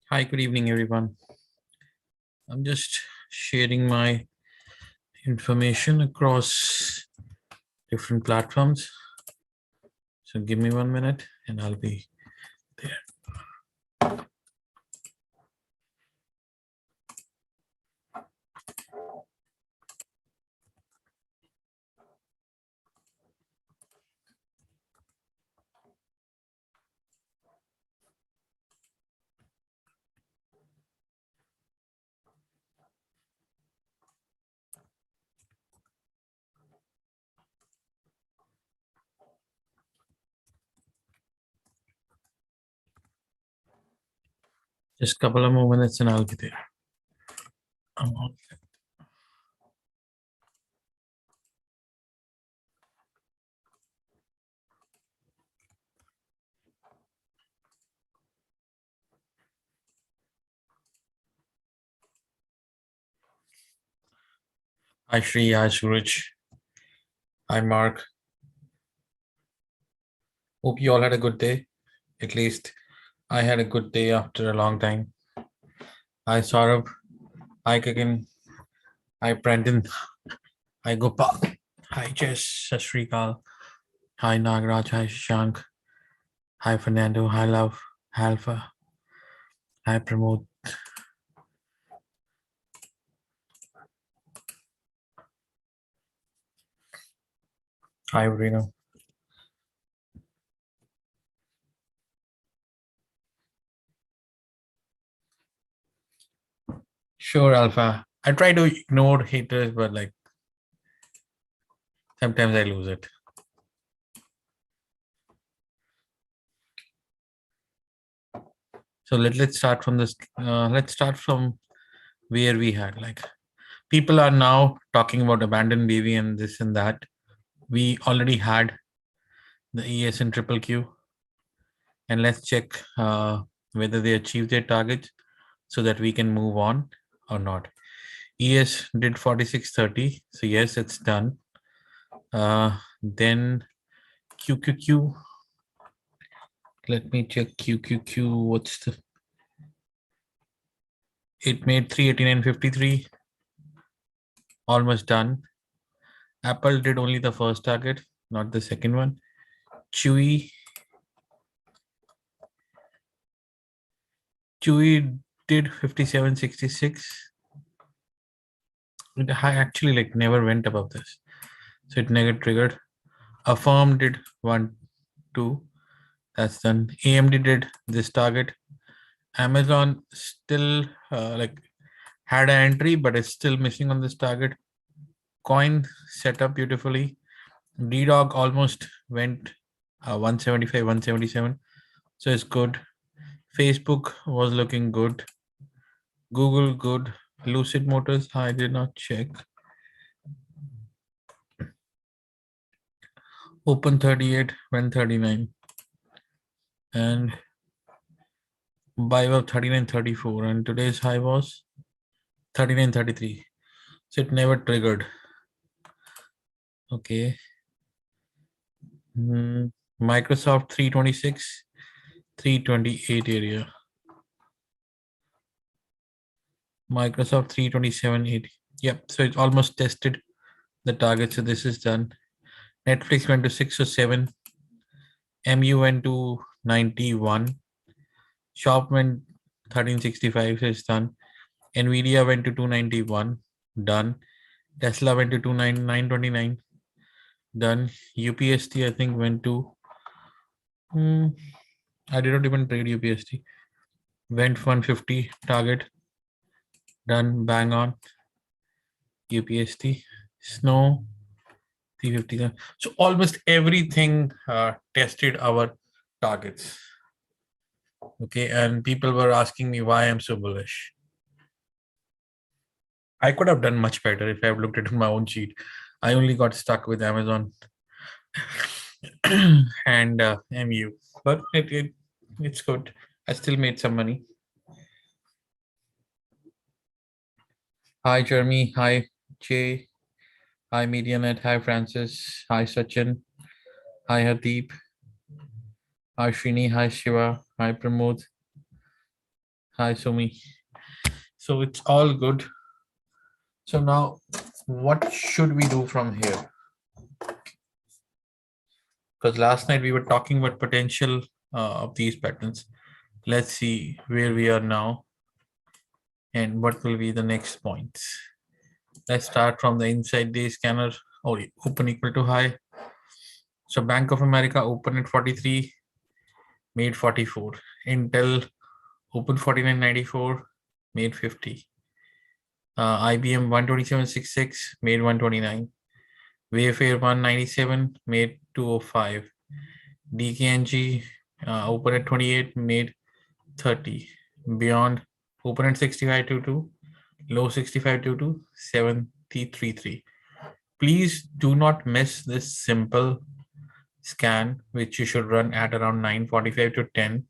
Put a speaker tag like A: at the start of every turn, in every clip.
A: Hi, good evening, everyone. I'm just sharing my information across different platforms. So give me 1 minute and I'll be there. Just a couple of more minutes and I'll be there. I'm all set. Hi, Shri. Hi, Suraj. Hi, Mark. Hope you all had a good day. At least I had a good day after a long time. Hi, Saurabh. Hi, Kagan. Hi, Brandon. Hi, Gopal. Hi, Jess. Sasrikal. Hi, Nagraj. Hi, Shank. Hi, Fernando. Hi, Love. Hi, Alpha. Hi, Pramod. Hi, Reno. Sure, Alpha. I try to ignore haters, but like sometimes I lose it. So let's start from this. Let's start from where we had like people are now talking about abandoned baby and this and that. We already had the ES and triple Q, and let's check whether they achieved their targets so that we can move on or not. ES did 4630, so yes, it's done. Then QQQ. Let me check QQQ. What's the? It made 389.53, almost done. Apple did only the first target, not the second one. Chewy, Chewy did 57.66. It actually like never went above this, so it never triggered. Affirm did 1, 2. That's done. AMD did this target. Amazon still like had an entry, but it's still missing on this target. Coin set up beautifully. DDOG almost went 175, 177. So it's good. Facebook was looking good. Google good. Lucid Motors, I did not check. Open 38, went 39. And buy was 39.34. And today's high was 39.33. So it never triggered. Okay. Microsoft 326, 328 area. Microsoft 327.80. Yep. So it almost tested the target. So this is done. Netflix went to 607. MU went to 91. Shop went 1365, so it's done. Nvidia went to 291, done. Tesla went to 299.29, done. UPST I think went to I did not even trade UPST. Went 150 target, done, bang on. UPST, Snow 350. So almost everything tested our targets. Okay, and people were asking me why I'm so bullish. I could have done much better if I have looked at my own sheet. I only got stuck with Amazon and MU, but it's good. I still made some money. Hi, Jeremy. Hi, Jay. Hi, MediaNet. Hi, Francis. Hi, Sachin. Hi, Hardeep. Hi, Srini. Hi, Shiva. Hi, Pramod. Hi, Sumi. So it's all good. So now, what should we do from here? Because last night we were talking about potential of these patterns. Let's see where we are now and what will be the next points. Let's start from the inside day scanner. Oh, open equal to high. So Bank of America open at 43, made 44. Intel open 49.94, made 50. IBM 127.66, made 129. Wayfair 197, made 205. DKNG open at 28, made 30. Beyond open at 65.22, low 65.22, 73.3. Please do not miss this simple scan, which you should run at around 9:45 to 10.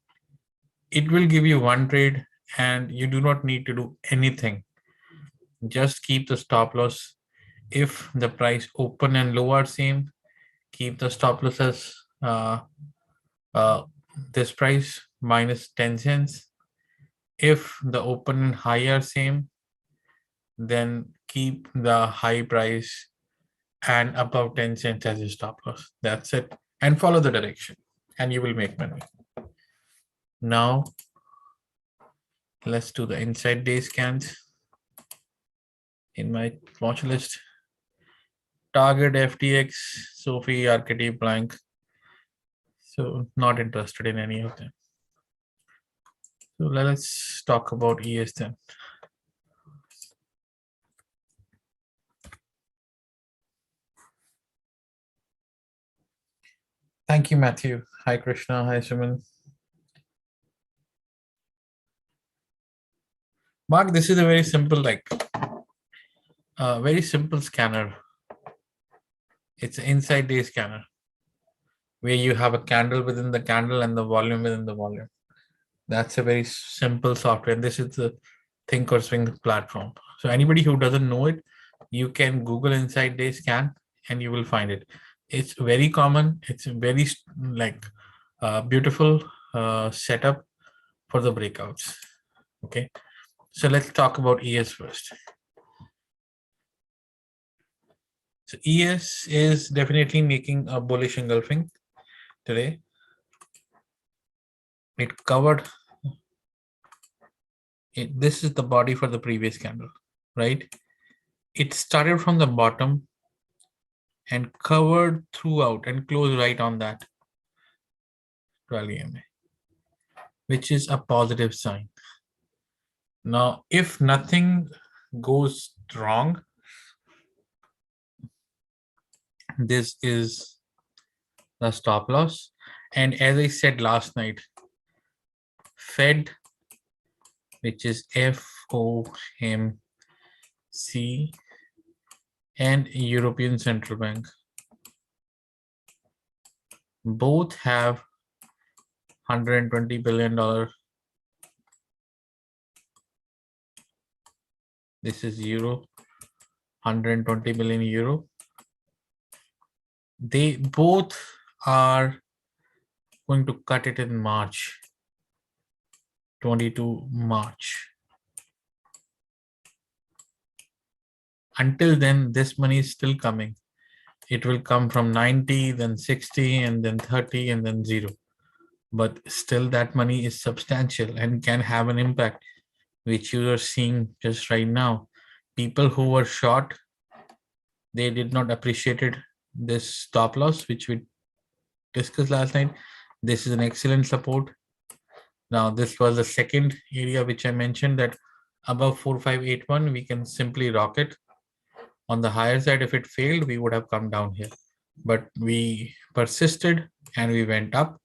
A: It will give you one trade and you do not need to do anything. Just keep the stop loss. If the price open and low are same, keep the stop loss as uh, this price minus 10 cents. If the open and high are same, then keep the high price and above 10 cents as your stop loss. That's it. And follow the direction and you will make money. Now, let's do the inside day scans in my watch list. Target FTX, Sophie, Archetype, Blank. So not interested in any of them. So let's talk about ES then. Thank you, Matthew. Hi, Krishna. Hi, Suman. Mark, this is a very simple, very simple scanner. It's an inside day scanner where you have a candle within the candle and the volume within the volume. That's a very simple software. And this is the Thinkorswim platform. So anybody who doesn't know it, you can Google inside day scan and you will find it. It's very common. It's very beautiful setup for the breakouts. Okay. So let's talk about ES first. So ES is definitely making a bullish engulfing today. It covered it. This is the body for the previous candle, right? It started from the bottom and covered throughout and closed right on that 12 EMA, which is a positive sign. Now, if nothing goes wrong, this is the stop loss. And as I said last night, Fed, which is FOMC, and European Central Bank, both have $120 billion. This is euro, 120 billion euro. They both are going to cut it in March, 22 March. Until then, this money is still coming. It will come from 90, then 60, and then 30, and then 0. But still that money is substantial and can have an impact, which you are seeing just right now. People who were short, they did not appreciate this stop loss, which we discussed last night. This is an excellent support. Now, this was the second area which I mentioned that above 4581, we can simply rock it. On the higher side, if it failed, we would have come down here. But we persisted and we went up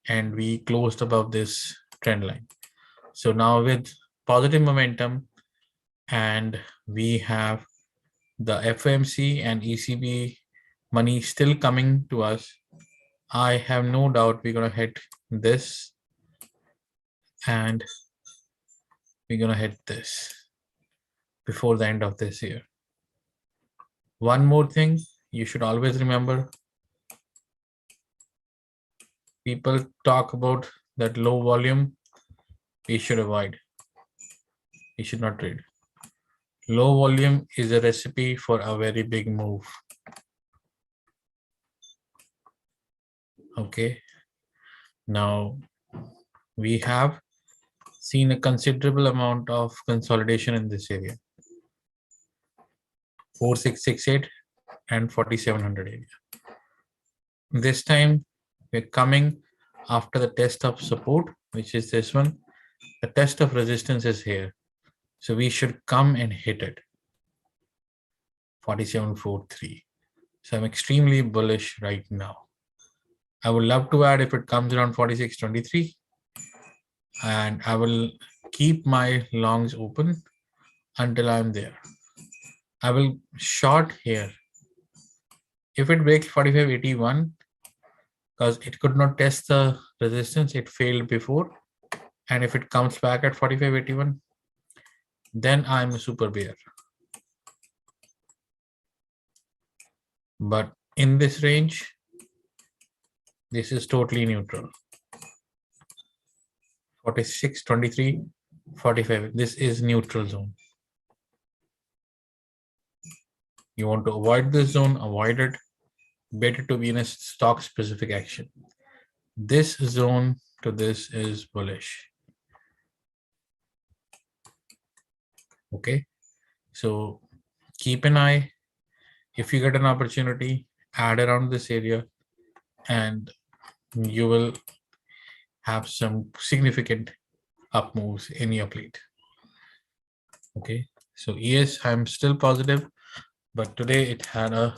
A: and we closed above this trend line. So now with positive momentum and we have the FOMC and ECB money still coming to us, I have no doubt we're going to hit this and we're going to hit this before the end of this year. One more thing you should always remember, people talk about that low volume, we should avoid. You should not trade. Low volume is a recipe for a very big move. Okay. Now we have seen a considerable amount of consolidation in this area. 4668 and 4700 area. This time we're coming after the test of support, which is this one. The test of resistance is here. So we should come and hit it. 4743. So I'm extremely bullish right now. I would love to add if it comes around 4623, and I will keep my longs open until I'm there. I will short here. If it breaks 4581, because it could not test the resistance, it failed before. And if it comes back at 4581, then I'm a super bear. But in this range, this is totally neutral. 46, 23, 45. This is neutral zone. You want to avoid this zone, avoid it. Better to be in a stock specific action. This zone to this is bullish. Okay. So keep an eye. If you get an opportunity, add around this area and you will have some significant up moves in your plate. Okay. So yes, I'm still positive, but today it had a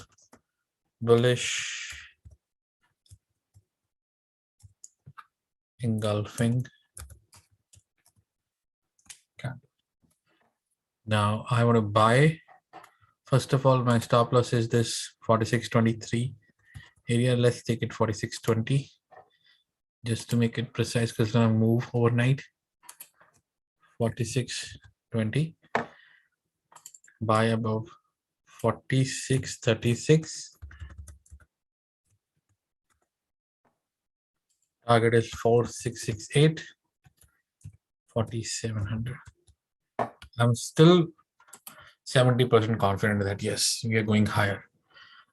A: bullish engulfing candle. Now I want to buy. First of all, my stop loss is this 4623 area. Let's take it 4620 just to make it precise because it's going to move overnight. 4620. Buy above 4636. Target is 4668. 4700. I'm still 70% confident that yes, we are going higher.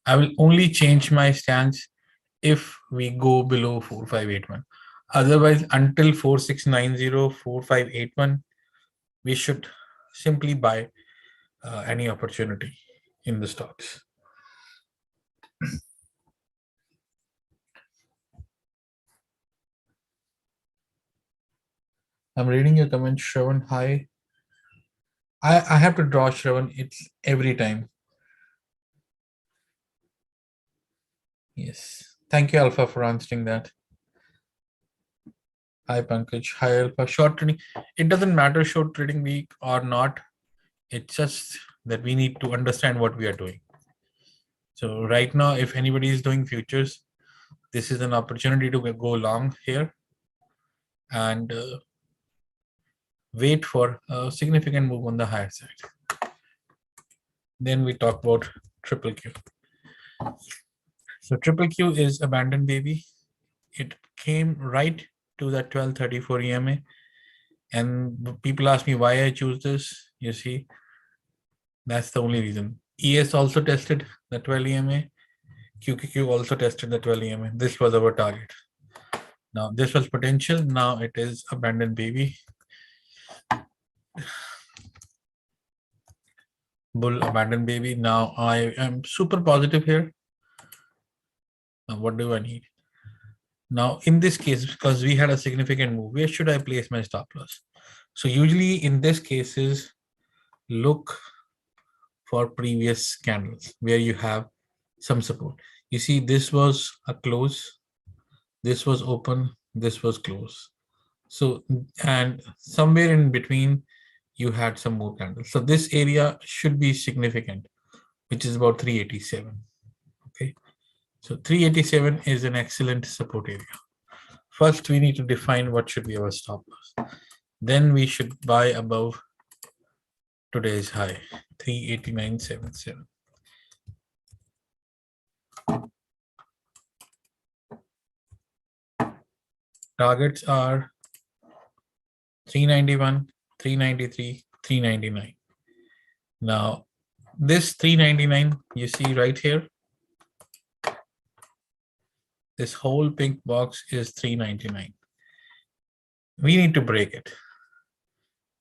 A: I will only change my stance if we go below 4581. Otherwise, until 4690, 4581, we should simply buy any opportunity in the stocks. I'm reading your comment, Shravan. Hi. I have to draw Shravan. It's every time. Yes. Thank you, Alpha, for answering that. Hi, Pankaj. Hi, Alpha. Short trading. It doesn't matter short trading week or not. It's just that we need to understand what we are doing. So right now, if anybody is doing futures, this is an opportunity to go long here and wait for a significant move on the higher side. Then we talk about triple Q. So triple Q is abandoned baby. It came right to that 1234 EMA. And people ask me why I choose this. You see, that's the only reason. ES also tested the 12 EMA. QQQ also tested the 12 EMA. This was our target. Now, this was potential. Now it is abandoned baby. Bull abandoned baby. Now I am super positive here. Now, what do I need? Now, in this case, because we had a significant move, where should I place my stop loss? So usually in this cases, look for previous candles where you have some support. You see, this was a close, this was open, this was close. So, and somewhere in between, you had some more candles. So this area should be significant, which is about 387. Okay. So 387 is an excellent support area. First, we need to define what should be our stop loss. Then we should buy above today's high, 389.77. Targets are 391, 393, 399. Now, this 399 you see right here, this whole pink box is 399. We need to break it.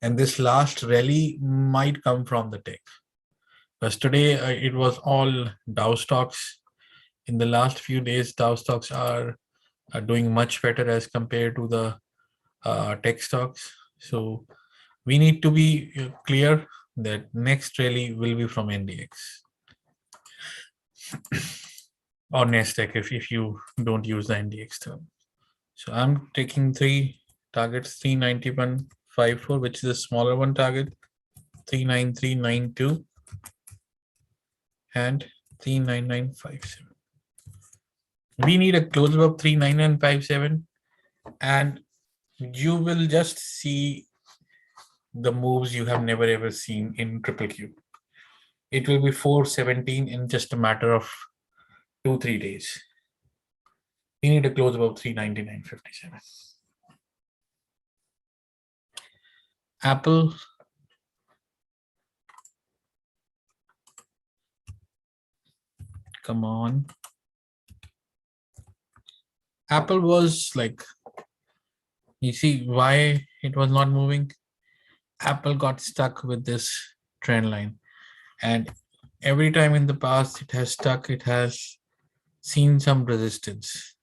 A: And this last rally might come from the tech. Because today it was all Dow stocks. In the last few days, Dow stocks are doing much better as compared to the tech stocks. So we need to be clear that next rally will be from NDX or Nasdaq if you don't use the NDX term. So I'm taking three targets, 391.54, which is a smaller one target, 393.92 and 399.57. We need a close above 399.57 and you will just see the moves you have never ever seen in triple Q. It will be 417 in just a matter of 2-3 days. We need a close above 399.57. Apple, come on. Apple was like, you see why it was not moving? Apple got stuck with this trend line. And every time in the past it has stuck, it has seen some resistance.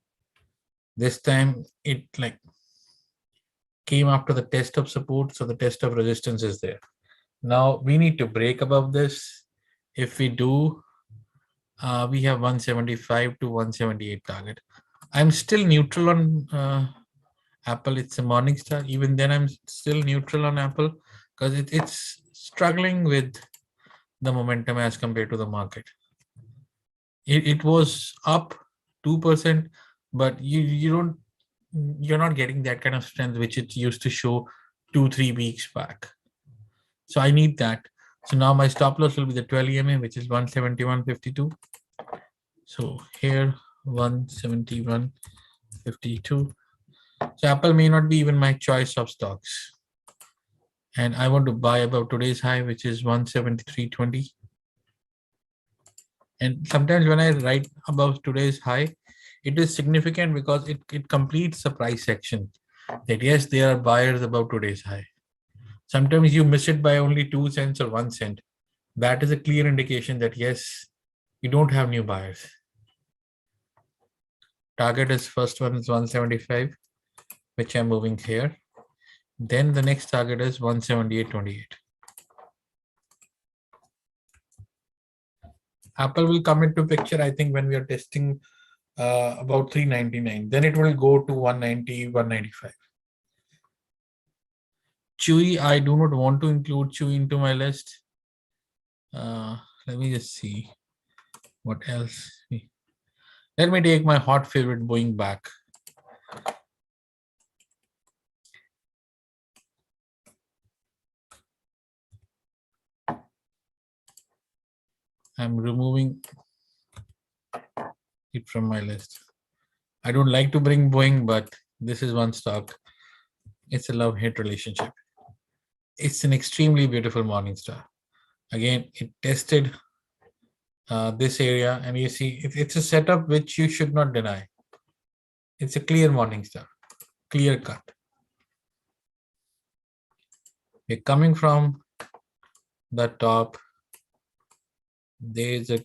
A: This time it like came after the test of support, so the test of resistance is there. Now we need to break above this. If we do, we have 175 to 178 target. I'm still neutral on Apple. It's a morning star. Even then I'm still neutral on Apple because it's struggling with the momentum as compared to the market. It was up 2%, but you're not getting that kind of strength which it used to show 2-3 weeks back. So I need that. So now my stop loss will be the 12 EMA, which is 171.52. So here 171.52. So Apple may not be even my choice of stocks. And I want to buy above today's high, which is 173.20. And sometimes when I write above today's high, it is significant because it completes the price action. That yes, there are buyers above today's high. Sometimes you miss it by only 2 cents or 1 cent. That is a clear indication that yes, you don't have new buyers. Target is first one is 175, which I'm moving here. Then the next target is 178.28. Apple will come into picture, I think, when we are testing about 399. Then it will go to 190, 195. Chewy, I do not want to include Chewy into my list. Let me just see what else. Let me take my hot favorite Boeing back. I'm removing it from my list. I don't like to bring Boeing, but this is one stock. It's a love-hate relationship. It's an extremely beautiful morning star. Again, it tested this area, and you see it's a setup which you should not deny. It's a clear morning star, clear cut. We're coming from the top. There is a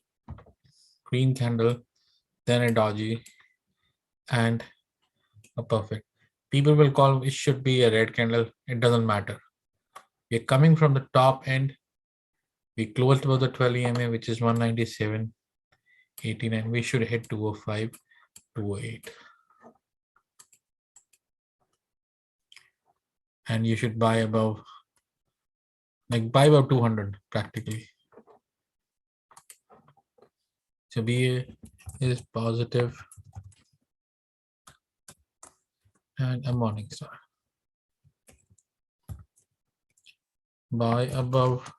A: green candle, then a doji, and a perfect. People will call it should be a red candle. It doesn't matter. We're coming from the top end. We closed above the 12 EMA, which is 197.89. We should hit 205, 208. And you should buy above, buy above 200 practically. So BA is positive and a morning star. Buy above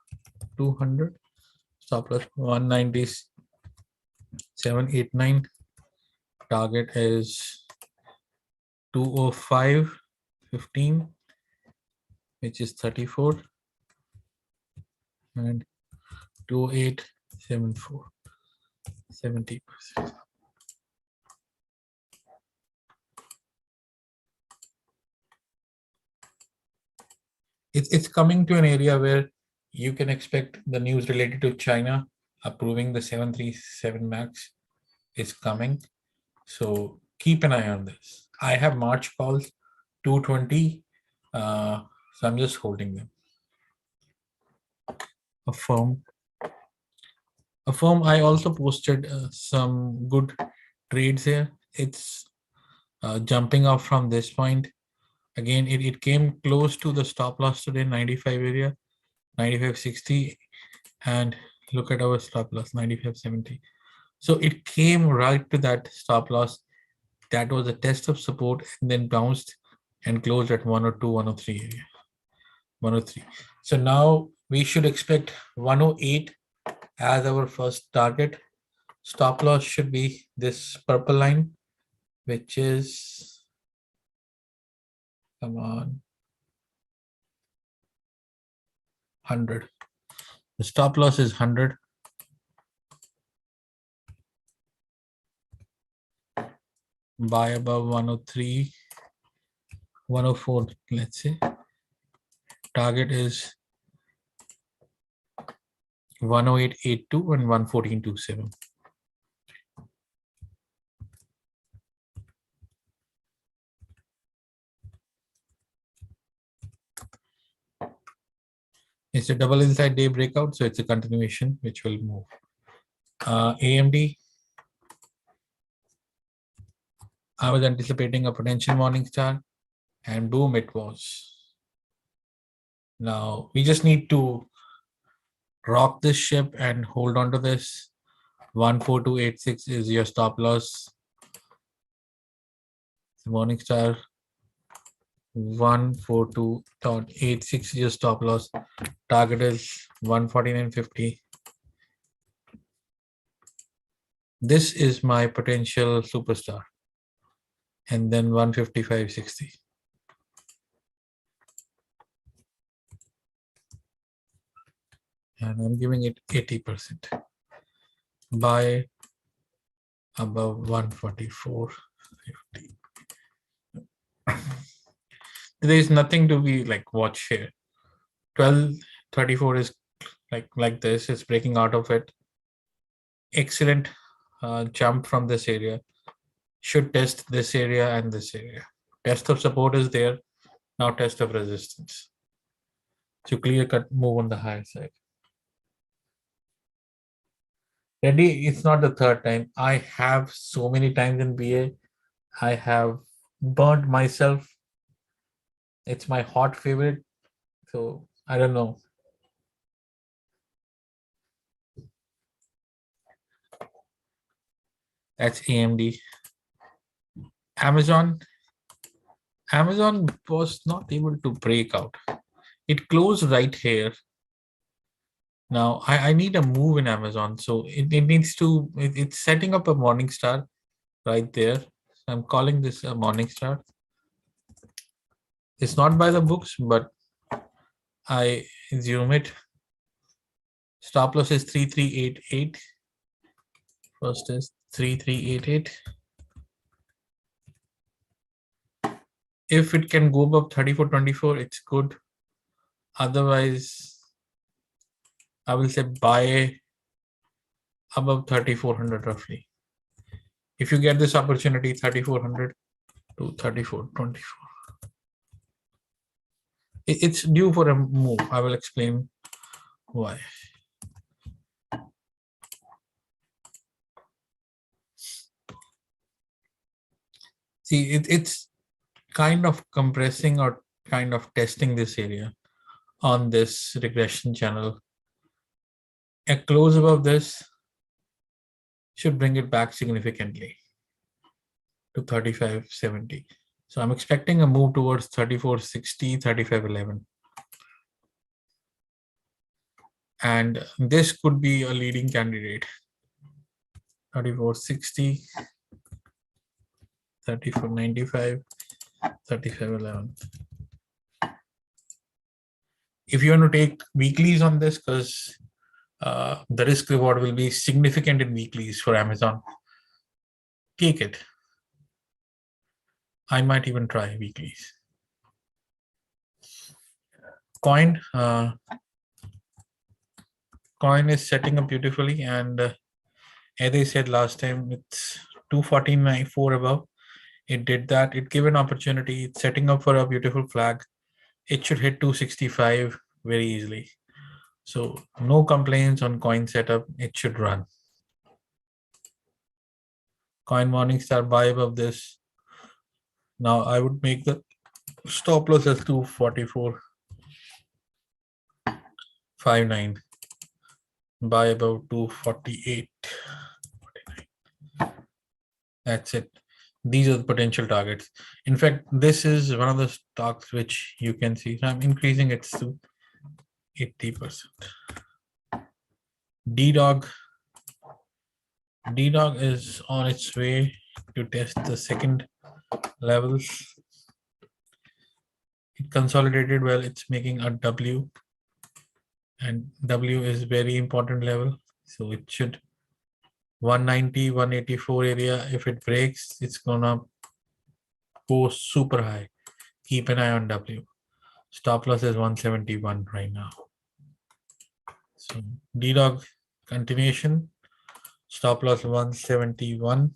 A: 200, stop loss 197.89. Target is 205.15, which is 34. and 2874, 70%. It's coming to an area where you can expect the news related to China approving the 737 Max is coming. So keep an eye on this. I have March calls 220. So I'm just holding them. Affirm. Affirm. I also posted some good trades here. It's jumping up from this point. Again, it came close to the stop loss today, 95 area, 95.60. And look at our stop loss, 95.70. So it came right to that stop loss. That was a test of support and then bounced and closed at 102, 103 area. 103. So now we should expect 108 as our first target. Stop loss should be this purple line, which is, come on, 100. The stop loss is 100. Buy above 103, 104, let's say. Target is 108.82 and 114.27. It's a double inside day breakout, so it's a continuation which will move. AMD, I was anticipating a potential morning star, and boom, it was. Now we just need to rock this ship and hold on to this. 14286 is your stop loss. The morning star 142.86 is your stop loss. Target is 149.50. This is my potential superstar. And then 155.60. And I'm giving it 80%. Buy above 144.50. There is nothing to be like watch here. 1234 is like this. It's breaking out of it. Excellent jump from this area. Should test this area and this area. Test of support is there. Now test of resistance. So clear cut move on the higher side. Ready? It's not the third time. I have so many times in BA. I have burnt myself. It's my hot favorite. So I don't know. That's AMD. Amazon was not able to break out. It closed right here. Now I need a move in Amazon. So it needs to, it's setting up a morning star right there. So I'm calling this a morning star. It's not by the books, but I assume it. Stop loss is 3388. First is 3388. If it can go above 3424, it's good. Otherwise, I will say buy above 3400 roughly. If you get this opportunity, 3400 to 3424. It's due for a move. I will explain why. See, it's kind of compressing or kind of testing this area on this regression channel. A close above this should bring it back significantly to 3570. So I'm expecting a move towards 3460, 3511. And this could be a leading candidate. 3460, 3495, 3511. If you want to take weeklies on this, because the risk reward will be significant in weeklies for Amazon, take it. I might even try weeklies. Coin is setting up beautifully, and as I said last time, it's 249.4 above. It did that. It gave an opportunity. It's setting up for a beautiful flag. It should hit 265 very easily. So no complaints on coin setup. It should run. Coin Morningstar buy above this. Now I would make the stop loss as 244.59. Buy above 248. That's it. These are the potential targets. In fact, this is one of the stocks which you can see. So I'm increasing it to 80%. D-Dog is on its way to test the second levels. It consolidated well. It's making a W, and W is very important level. So it should 190, 184 area. If it breaks, it's gonna go super high. Keep an eye on W. Stop loss is 171 right now. So D-Dog continuation. Stop loss 171.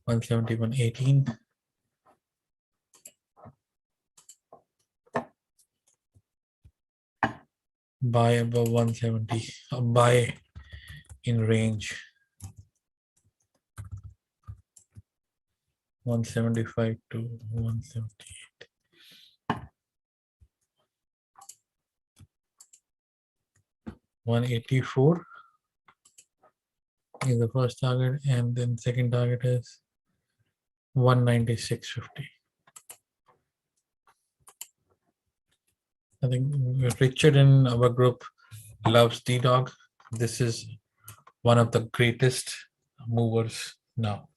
A: $171.18. Buy above 170. Buy in range 175 to 178. 184 is the first target, and then second target is 196.50. I think Richard in our group loves D-Dog. This is one of the greatest movers now.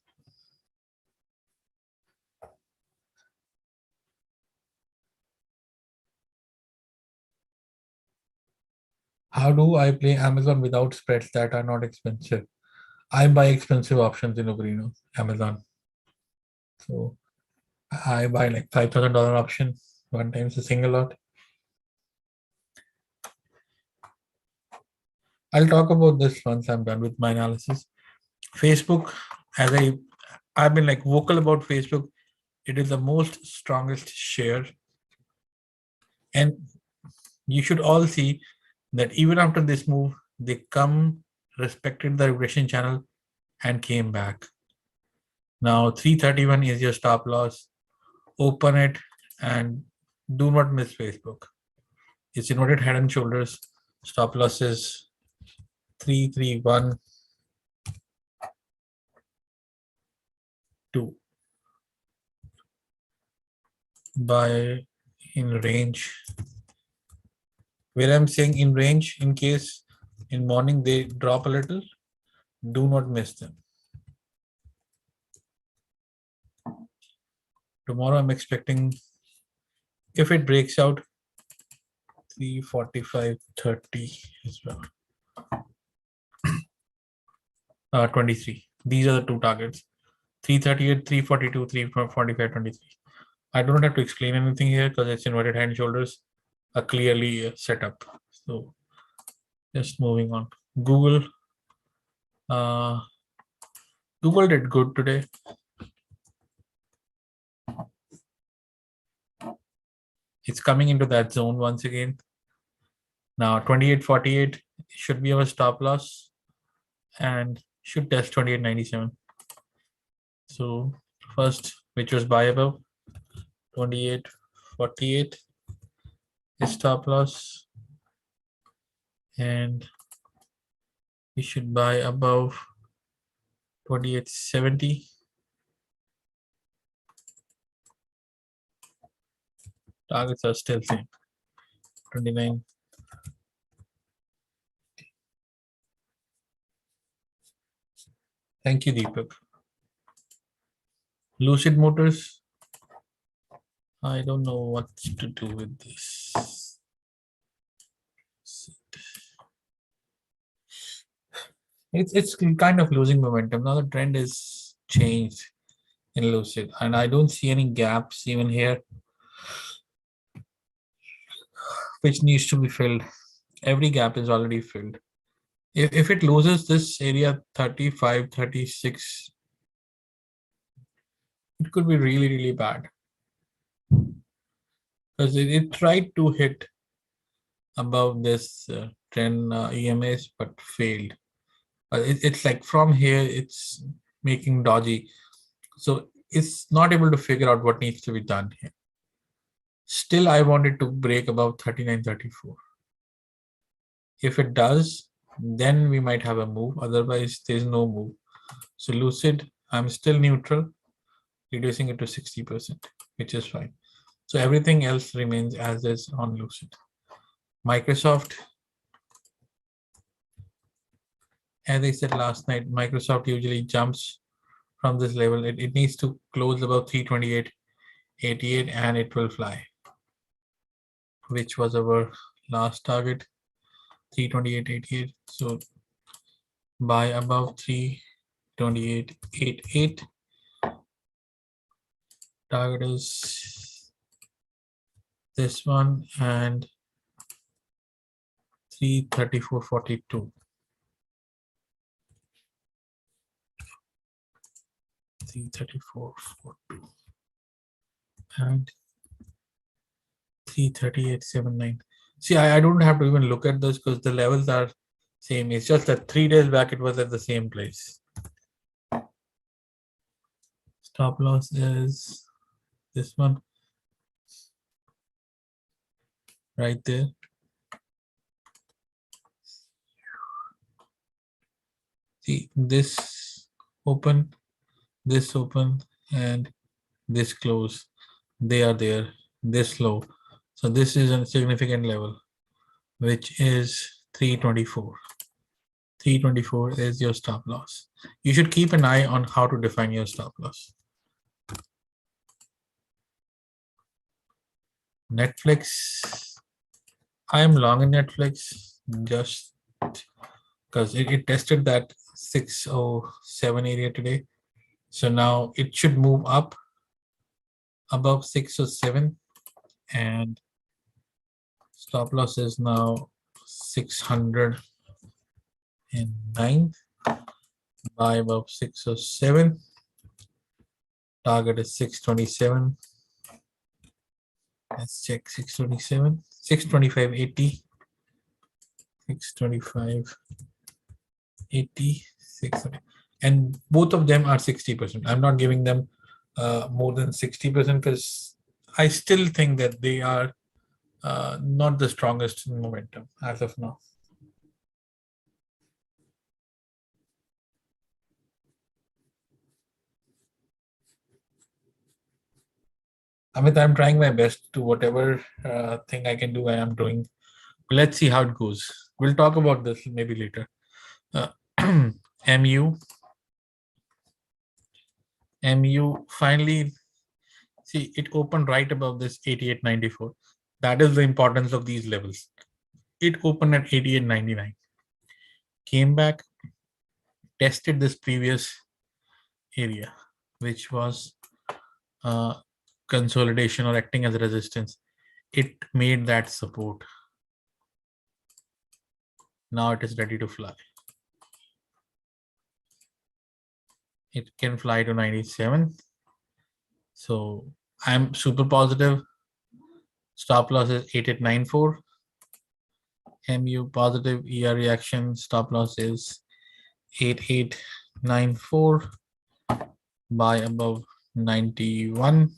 A: How do I play Amazon without spreads that are not expensive? I buy expensive options in Uberino, Amazon. So I buy like $5,000 option one time, it's a single lot. I'll talk about this once I'm done with my analysis. Facebook, as I've been like vocal about Facebook, it is the most strongest share. And you should all see that even after this move, they respected the regression channel and came back. Now 331 is your stop loss. Open it and do not miss Facebook. It's inverted head and shoulders. Stop loss is 331.2. Buy in range. Where I'm saying in range, in case in morning they drop a little, do not miss them. Tomorrow I'm expecting, if it breaks out, 345.30 as well. 23. These are the two targets. 338, 342, 345.23. I don't have to explain anything here because it's inverted hand shoulders are clearly set up. So just moving on. Google did good today. It's coming into that zone once again. Now 28.48 should be our stop loss and should test 28.97. So first, which was buy above 28.48 is stop loss, and we should buy above 28.70. Targets are still same. 29. Thank you, Deepak. Lucid Motors. I don't know what to do with this. It's kind of losing momentum. Now the trend is changed in Lucid, and I don't see any gaps even here, which needs to be filled. Every gap is already filled. If it loses this area 35, 36, it could be really, really bad. Because it tried to hit above this trend EMAs but failed. It's like from here, it's making dodgy. So it's not able to figure out what needs to be done here. Still, I wanted to break above 39, 34. If it does, then we might have a move. Otherwise, there's no move. So Lucid, I'm still neutral, reducing it to 60%, which is fine. So everything else remains as is on Lucid. Microsoft, as I said last night, Microsoft usually jumps from this level. It needs to close about 328.88 and it will fly, which was our last target, 328.88. So buy above 328.88. Target is this one and 334.42. 334.42 and 338.79. See, I don't have to even look at this because the levels are same. It's just that 3 days back it was at the same place. Stop loss is this one right there. See, this open, and this close. They are there, this low. So this is a significant level, which is 324. 324 is your stop loss. You should keep an eye on how to define your stop loss. Netflix. I am long in Netflix just because it tested that 607 area today. So now it should move up above 607 and stop loss is now 609. Buy above 607. Target is 627. Let's check 627, 625.80, 625.80, 600. And both of them are 60%. I'm not giving them more than 60% because I still think that they are not the strongest in momentum as of now. Amit, I'm trying my best to whatever thing I can do, I am doing. Let's see how it goes. We'll talk about this maybe later. MU finally, see, it opened right above this 88.94. That is the importance of these levels. It opened at 88.99, came back, tested this previous area, which was consolidation or acting as a resistance. It made that support. Now it is ready to fly. It can fly to 97. So I'm super positive. Stop loss is 8894. MU positive ER reaction. Stop loss is 8894. Buy above 91.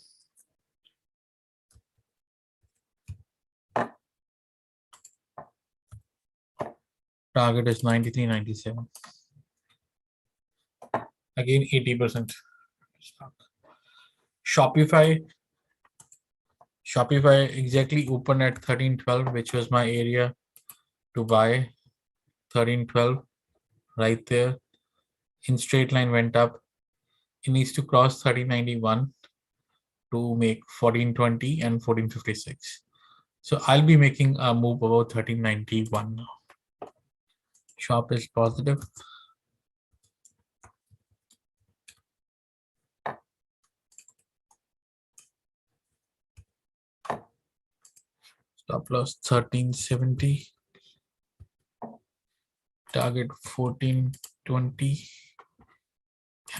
A: Target is 93.97. Again, 80% stock. Shopify exactly opened at 1312, which was my area to buy. 1312 right there. In straight line went up, It needs to cross 1391 to make 1420 and 1456. So I'll be making a move about 1391 now. Shop is positive. Stop loss 1370. Target 1420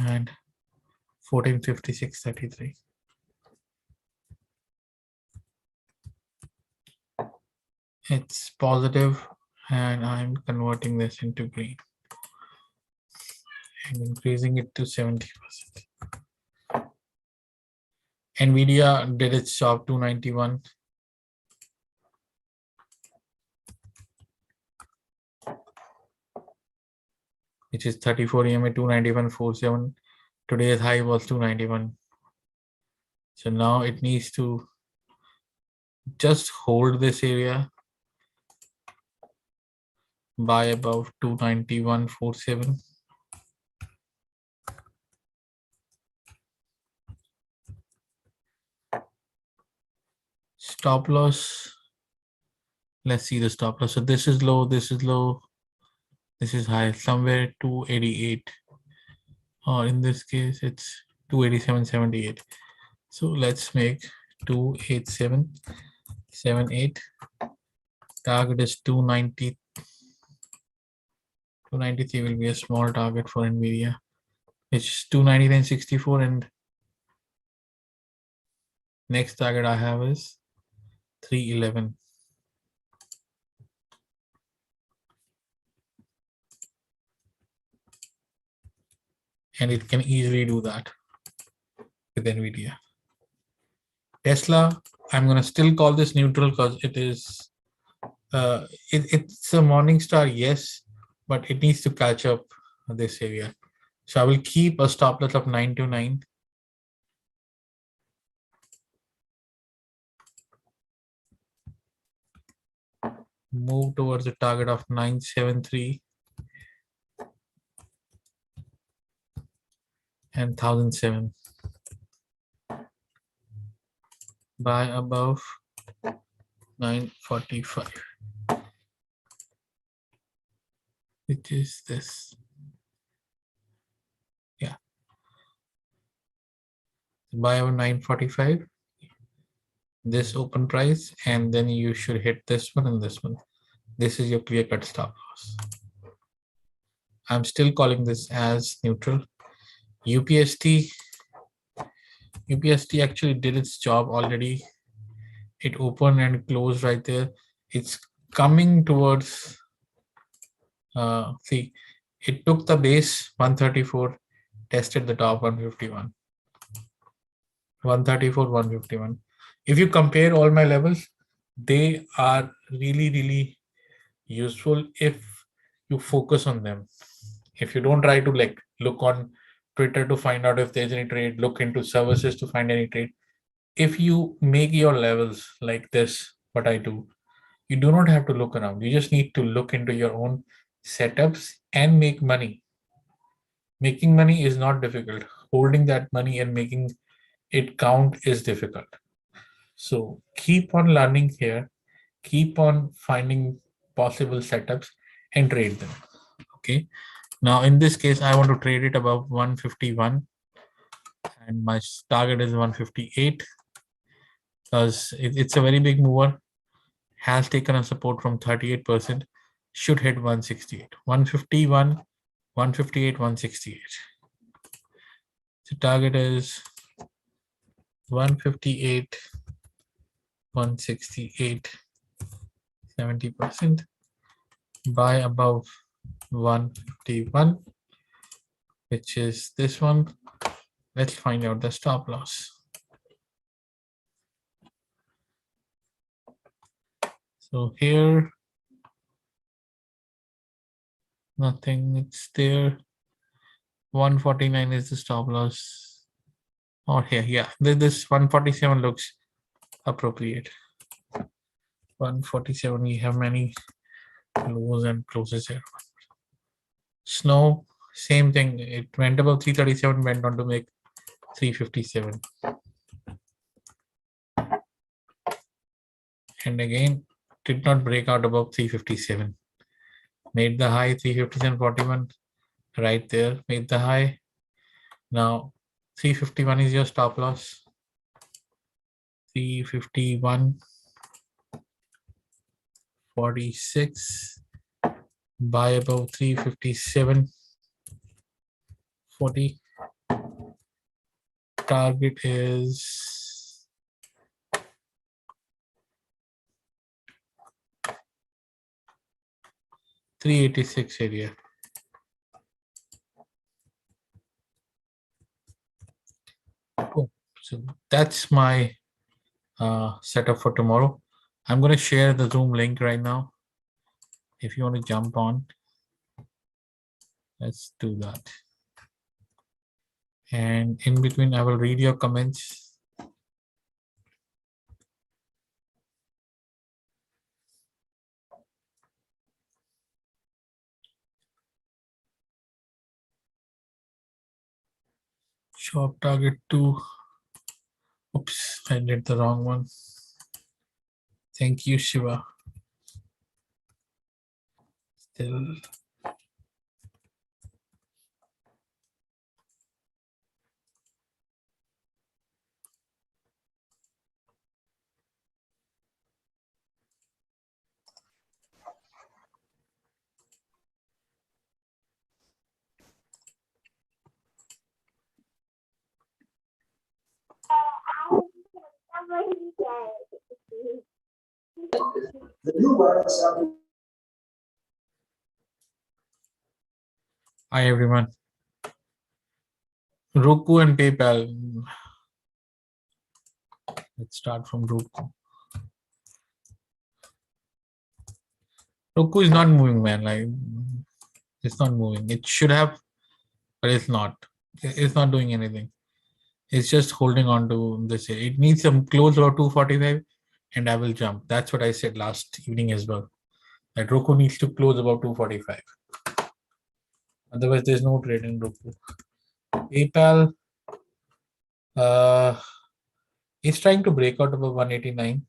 A: and 1456.33. It's positive and I'm converting this into green and increasing it to 70%. Nvidia did its job 291. Which is 34 EMA 291.47. Today's high was 291. So now it needs to just hold this area by above 291.47. Stop loss. Let's see the stop loss. So this is low, this is low, this is high, somewhere 288. Or in this case, it's 287.78. So let's make 287.78. Target is 290. 293 will be a small target for Nvidia. It's 299.64, and next target I have is 311. And it can easily do that with Nvidia. Tesla, I'm going to still call this neutral because it is it's a morning star, yes, but it needs to catch up this area. So I will keep a stop loss of 929. Move towards the target of 973 and 1007. Buy above 945, which is this. Yeah. Buy above 945. This open price, and then you should hit this one and this one. This is your clear cut stop loss. I'm still calling this as neutral. UPST actually did its job already. It opened and closed right there. It's coming towards, see, it took the base 134, tested the top 151. 134, 151. If you compare all my levels, they are really, really useful if you focus on them. If you don't try to like look on Twitter to find out if there's any trade, look into services to find any trade. If you make your levels like this, what I do, you do not have to look around. You just need to look into your own setups and make money. Making money is not difficult. Holding that money and making it count is difficult. So keep on learning here, keep on finding possible setups and trade them. Okay. Now in this case, I want to trade it above 151 and my target is 158 because it's a very big mover. Has taken a support from 38%, should hit 168, 151, 158, 168. The target is 158, 168, 70%. Buy above 151, which is this one. Let's find out the stop loss. So here, nothing, it's there. 149 is the stop loss. Or here, yeah, this 147 looks appropriate. 147, we have many lows and closes here. Snow Same thing. It went above 337, went on to make 357. And again, did not break out above 357. Made the high 357.41 right there. Made the high. Now 351 is your stop loss. 351.46. Buy above 357.40. Target is 386 area. Cool. So that's my setup for tomorrow. I'm going to share the Zoom link right now. If you want to jump on, let's do that. And in between, I will read your comments. Short target 2. Oops, I did the wrong one. Thank you, Shiva. Still. Hi, everyone. Roku and PayPal. Let's start from Roku. Roku is not moving, man. Like, it's not moving. It should have, but it's not. It's not doing anything. It's just holding on to this. It needs some close about 245, and I will jump. That's what I said last evening as well. That Roku needs to close about 245. Otherwise, there's no trade in Roku. PayPal is trying to break out above 189.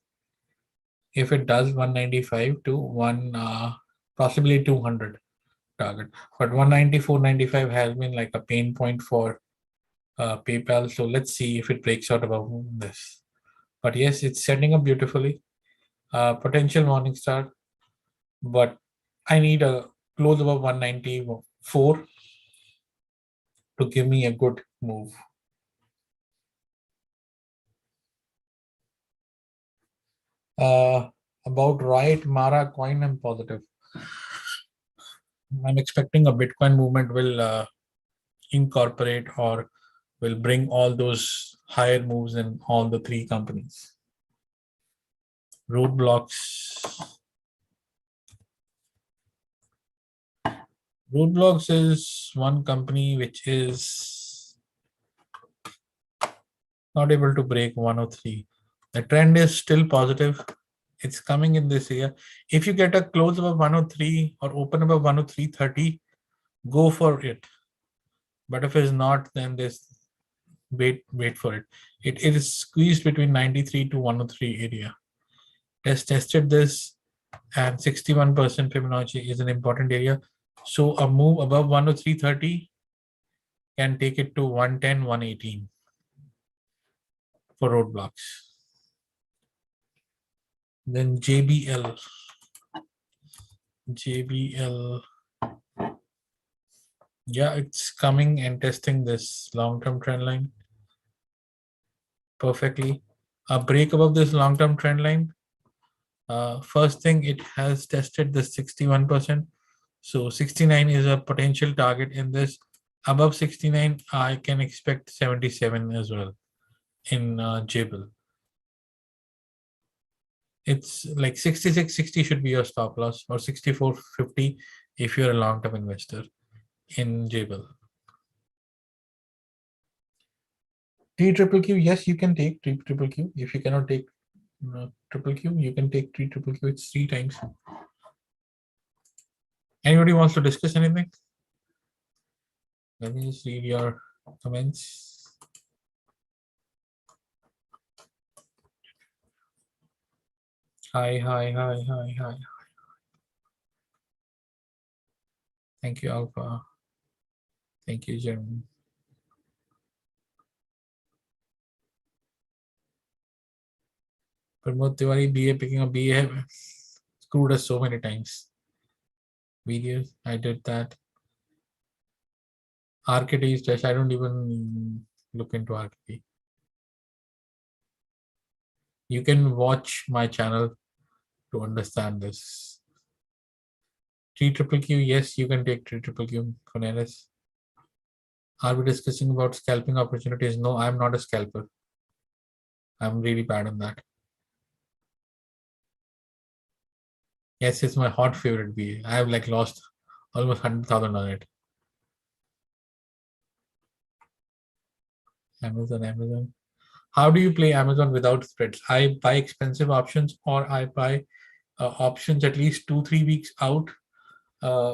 A: If it does, 195 to possibly 200 target. But 194.95 has been like a pain point for PayPal. So let's see if it breaks out above this. But yes, it's setting up beautifully. Potential morning star, but I need a close above 194 to give me a good move. About right, Mara coin, I'm positive. I'm expecting a Bitcoin movement will incorporate or will bring all those higher moves in all the three companies. Roadblocks. Roadblocks is one company which is not able to break 103. The trend is still positive. It's coming in this year. If you get a close above 103 or open above 103.30, go for it. But if it's not, then there's wait for it. It is squeezed between 93 to 103 area. Tested this, and 61% Fibonacci is an important area. So a move above 103.30 can take it to 110, 118 for roadblocks. Then JBL. Yeah, it's coming and testing this long-term trend line perfectly. A break above this long-term trend line. First thing, it has tested the 61%. So 69 is a potential target in this. Above 69, I can expect 77 as well in JBL. It's like 66.60 should be your stop loss, or 64.50 if you're a long-term investor in JBL. T triple Q, yes, you can take T triple Q. If you cannot take triple Q, you can take T triple Q. It's 3 times. Anybody wants to discuss anything? Let me just read your comments. Hi. Thank you, Alpha. Thank you, Jeremy. Pramod Tiwari, BA picking up BA have screwed us so many times. Videos, I did that. RKT is just, I don't even look into RKT. You can watch my channel to understand this. 3QQ, yes, you can take 3QQ, Cornelis. Are we discussing about scalping opportunities? No, I'm not a scalper. I'm really bad on that. Yes, it's my hot favorite BA. I have like lost almost 100,000 on it. Amazon. How do you play Amazon without spreads? I buy expensive options, or I buy options at least 2-3 weeks out,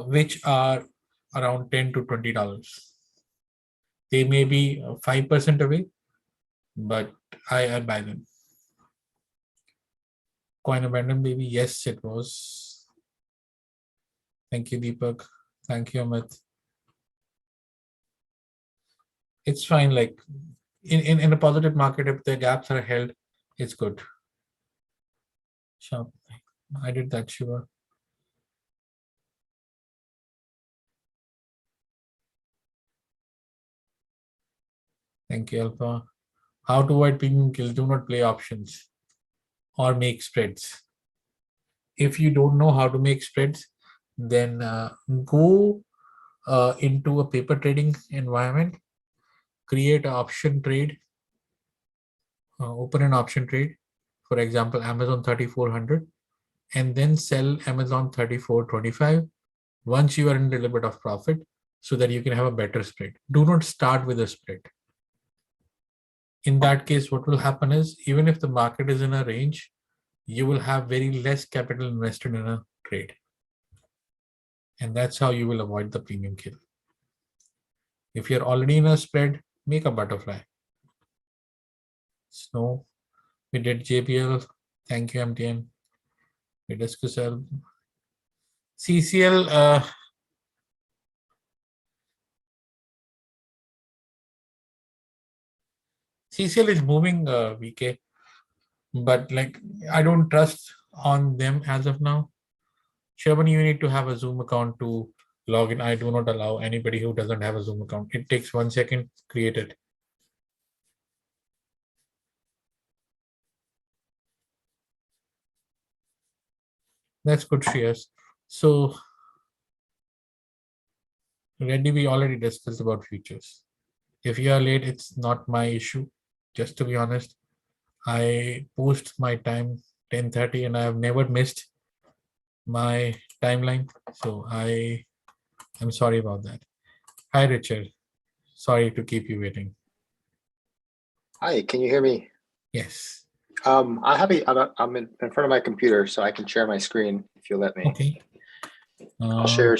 A: which are around $10 to $20. They may be 5% away, but I buy them. Coin abandon, baby. Yes, it was. Thank you, Deepak. Thank you, Amit. It's fine. Like in a positive market, if the gaps are held, it's good. Sure. I did that, Shiva. Thank you, Alpha. How to avoid premium kills? Do not play options or make spreads. If you don't know how to make spreads, then go into a paper trading environment, create an option trade, open an option trade, for example, Amazon 3400, and then sell Amazon 3425 once you are in a little bit of profit, so that you can have a better spread. Do not start with a spread. In that case, what will happen is, even if the market is in a range, you will have very less capital invested in a trade. And that's how you will avoid the premium kill. If you're already in a spread, make a butterfly. Snow, we did JBL. Thank you, MTN. We discussed CCL. CCL is moving VK, but like I don't trust on them as of now. Sherman, you need to have a Zoom account to log in. I do not allow anybody who doesn't have a Zoom account. It takes 1 second, create it. That's good, Shreyas. So, Reddy, we already discussed about futures. If you are late, it's not my issue. Just to be honest, I post my time 10:30 and I have never missed my timeline. So I'm sorry about that. Hi, Richard. Sorry to keep you waiting.
B: Hi, can you hear me?
A: Yes.
B: I'm in front of my computer, so I can share my screen if you let me.
A: Okay.
B: I'll share.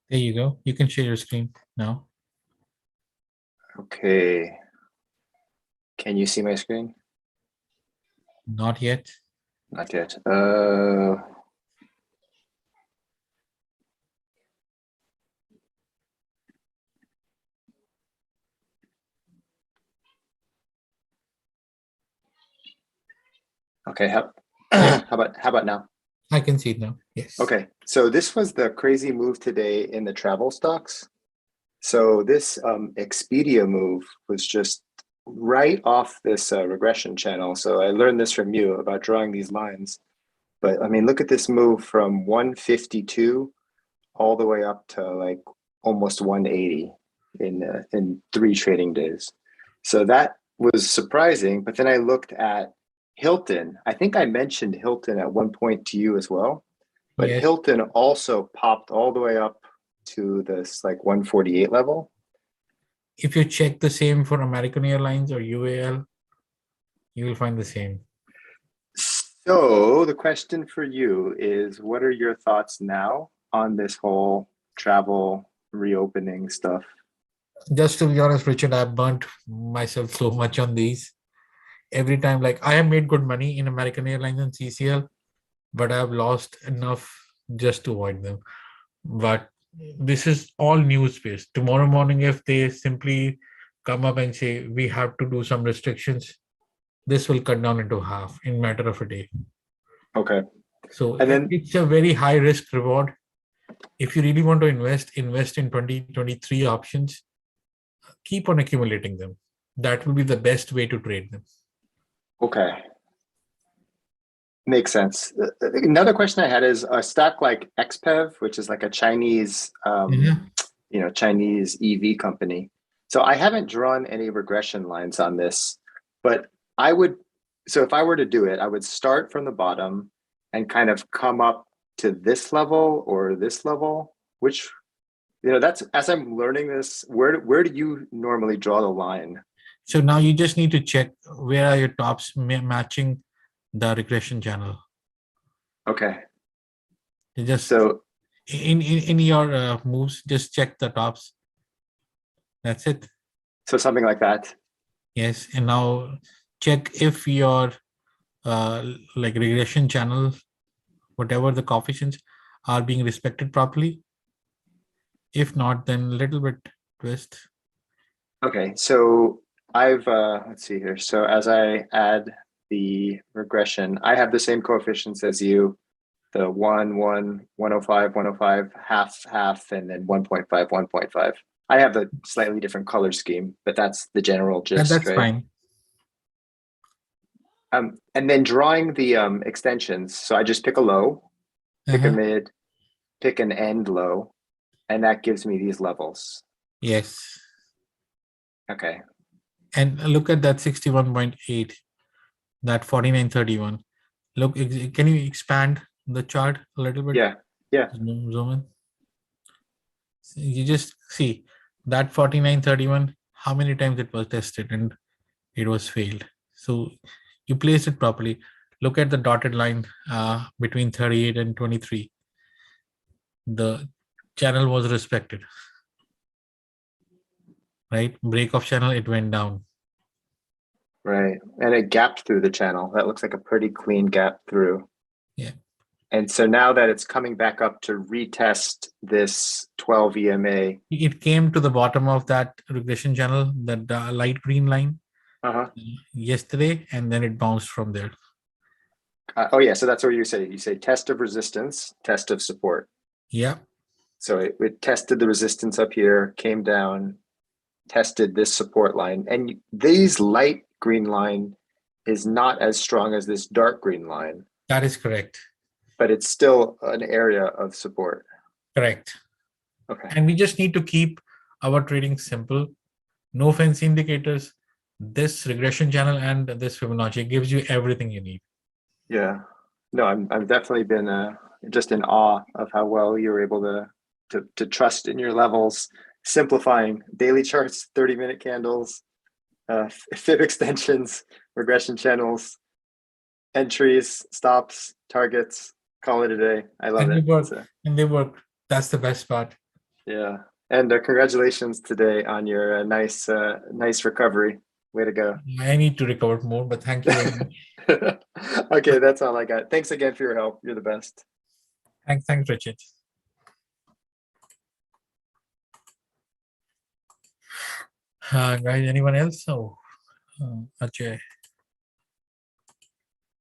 A: There you go. You can share your screen now.
B: Okay. Can you see my screen?
A: Not yet.
B: Not yet. Okay. How about now?
A: I can see it now. Yes.
B: Okay. So this was the crazy move today in the travel stocks. So this Expedia move was just right off this regression channel. So I learned this from you about drawing these lines. But I mean, look at this move from 152 all the way up to like almost 180 in 3 trading days. So that was surprising. But then I looked at Hilton. I think I mentioned Hilton at one point to you as well. But
A: Yes.
B: Hilton also popped all the way up to this like 148 level.
A: If you check the same for American Airlines or UAL, you will find the same.
B: So the question for you is, what are your thoughts now on this whole travel reopening stuff.
A: Just to be honest, Richard, I've burnt myself so much on these. Every time, like I have made good money in American Airlines and CCL, but I've lost enough just to avoid them. But this is all news based. Tomorrow morning, if they simply come up and say we have to do some restrictions, this will cut down into half in matter of a day.
B: Okay.
A: So
B: And then
A: it's a very high risk reward. If you really want to invest in 2023 options, keep on accumulating them. That will be the best way to trade them.
B: okay. Makes sense. Another question I had is a stock like XPEV, which is like a Chinese, Chinese EV company. So I haven't drawn any regression lines on this, but so if I were to do it, I would start from the bottom and kind of come up to this level or this level, which, that's, as I'm learning this, where do you normally draw the line?
A: So now you just need to check where are your tops matching the regression channel.
B: Okay.
A: You just
B: So
A: in your moves, just check the tops. That's it.
B: so something like that.
A: Yes, and now check if your like regression channel, whatever the coefficients, are being respected properly. If not, then a little bit twist.
B: Okay, so I've let's see here. So as I add the regression, I have the same coefficients as you, the 1, 1, 105, 105, half, half, and then 1.5, 1.5. I have a slightly different color scheme, but that's the general
A: And
B: gist,
A: that's
B: right?
A: fine.
B: And then drawing the extensions. So I just pick a low, pick a mid, pick an end low, and that gives me these levels.
A: Yes.
B: Okay.
A: And look at that 61.8, that 49.31. Look, can you expand the chart a little bit?
B: Yeah.
A: Zoom in. You just see that 49.31, how many times it was tested and it was failed. So you place it properly. Look at the dotted line between 38 and 23. The channel was respected, right? Break of channel, it went down.
B: Right. And it gapped through the channel. That looks like a pretty clean gap through.
A: Yeah.
B: And so now that it's coming back up to retest this 12 EMA.
A: It came to the bottom of that regression channel, that light green line, yesterday, and then it bounced from there.
B: Oh yeah, so that's what you say test of resistance, test of support.
A: Yeah.
B: So it tested the resistance up here, came down, tested this support line, and these light green line is not as strong as this dark green line.
A: That is correct.
B: But it's still an area of support.
A: Correct.
B: Okay.
A: And we just need to keep our trading simple. No fancy indicators. This regression channel and this Fibonacci gives you everything you need.
B: Yeah. No, I've definitely been just in awe of how well you're able to trust in your levels, simplifying daily charts, 30-minute candles, fib extensions, regression channels, entries, stops, targets. Call it a day. I love it.
A: And they work. That's the best part.
B: Yeah. And congratulations today on your nice recovery. Way to go.
A: I need to recover more, but thank you very much.
B: Okay, that's all I got. Thanks again for your help. You're the best.
A: Thanks, Richard. Guys, anyone else? Oh, Ajay.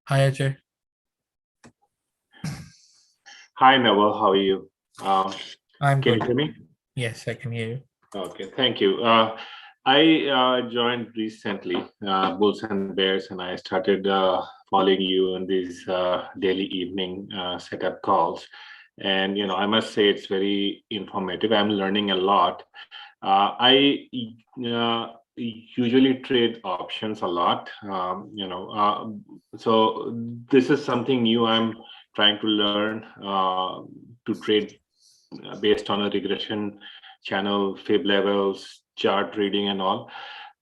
A: Hi, Ajay.
C: Hi, Naval. How are you?
A: I'm
C: Can
A: good.
C: you hear me?
A: Yes, I can hear you.
C: Okay, thank you. I joined recently, Bulls and Bears, and I started following you in these daily evening setup calls. And, I must say it's very informative. I'm learning a lot. I usually trade options a lot, so this is something new I'm trying to learn to trade based on a regression channel, fib levels, chart reading and all.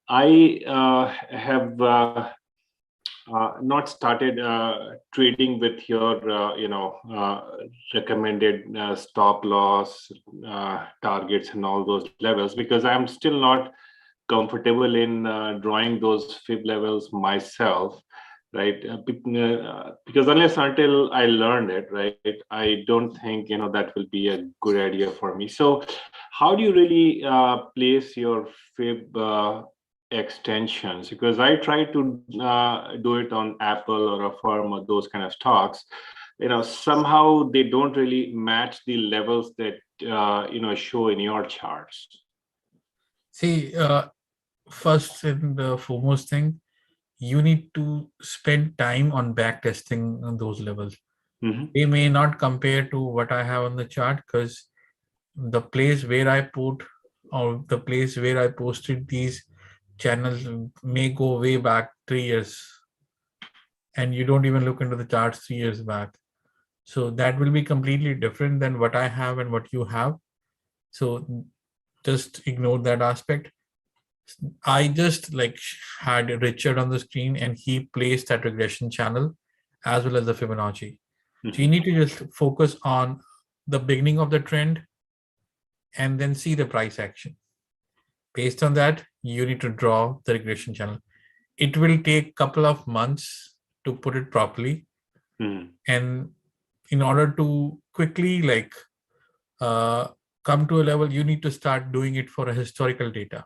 C: I have not started trading with your recommended stop loss targets and all those levels, because I'm still not comfortable in drawing those fib levels myself, right? Because unless until I learned it, right, I don't think that will be a good idea for me. So how do you really place your fib extensions? Because I try to do it on Apple or a firm or those kind of stocks. Somehow they don't really match the levels that show in your charts.
A: See, first and the foremost thing, you need to spend time on back testing on those levels. They may not compare to what I have on the chart, because the place where I put or the place where I posted these channels may go way back 3 years, and you don't even look into the charts 3 years back. So that will be completely different than what I have and what you have. So just ignore that aspect. I just had Richard on the screen, and he placed that regression channel as well as the Fibonacci. So you need to just focus on the beginning of the trend and then see the price action. Based on that, you need to draw the regression channel. It will take a couple of months to put it properly. And in order to quickly come to a level, you need to start doing it for a historical data.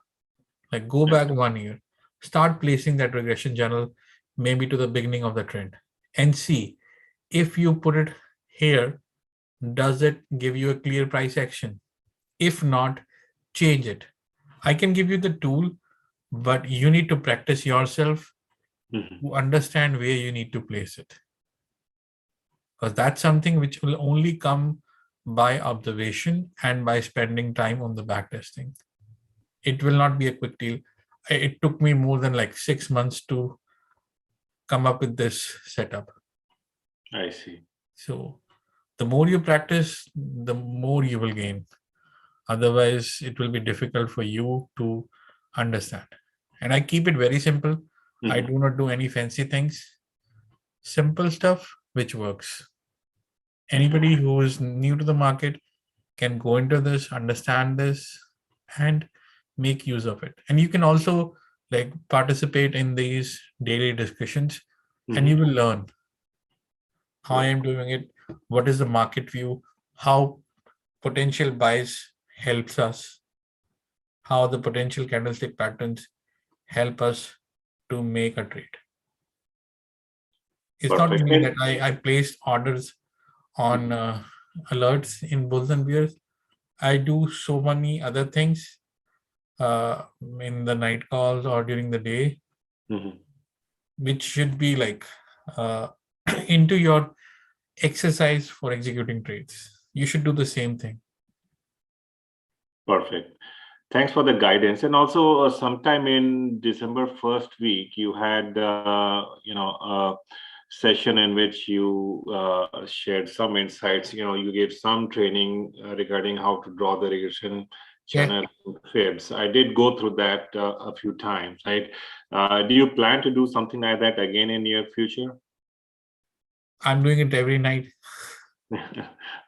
A: Like go back 1 year, start placing that regression channel maybe to the beginning of the trend, and see if you put it here, does it give you a clear price action? If not, change it. I can give you the tool, but you need to practice yourself to understand where you need to place it. Because that's something which will only come by observation and by spending time on the backtesting. It will not be a quick deal. It took me more than 6 months to come up with this setup.
C: I see.
A: So the more you practice, the more you will gain. Otherwise, it will be difficult for you to understand. And I keep it very simple. I do not do any fancy things. Simple stuff which works. Anybody who is new to the market can go into this, understand this, and make use of it. And you can also participate in these daily discussions, and you will learn how I am doing it, what is the market view, how potential buys helps us, how the potential candlestick patterns help us to make a trade. It's
C: Perfect.
A: not only that I placed orders on alerts in bulls and bears. I do so many other things in the night calls or during the day, which should be into your exercise for executing trades. You should do the same thing.
C: Perfect. Thanks for the guidance. And also, sometime in December first week, you had a session in which you shared some insights. You gave some training regarding how to draw the regression channel fibs. I did go through that a few times. Right? Do you plan to do something like that again in near future?
A: I'm doing it every night.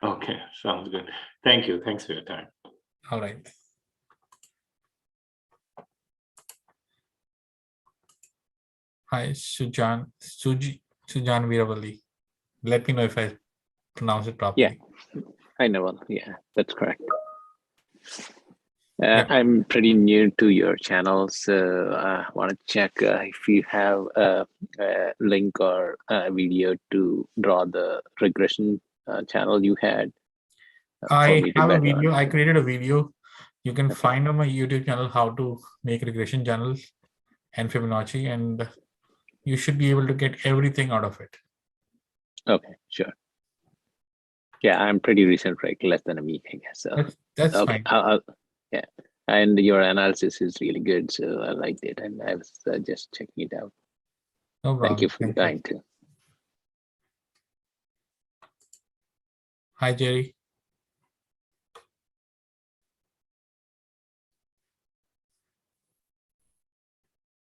C: Okay, sounds good. Thank you. Thanks for your time.
A: All right. Hi, Sujan Veeravalli. Let me know if I pronounce it properly.
D: Yeah, I know. Yeah, that's correct. I'm pretty new to your channel, so I want to check if you have a link or a video to draw the regression channel you had.
A: I have a video. I created a video. You can find on my YouTube channel how to make regression channels and Fibonacci, and you should be able to get everything out of it.
D: Okay, sure. Yeah, I'm pretty recent, right? Less than a week, I guess. So
A: that's
D: okay.
A: fine.
D: Yeah, and your analysis is really good, so I liked it, and I was just checking it out.
A: No problem.
D: Thank you for your time too.
A: Hi, Jerry.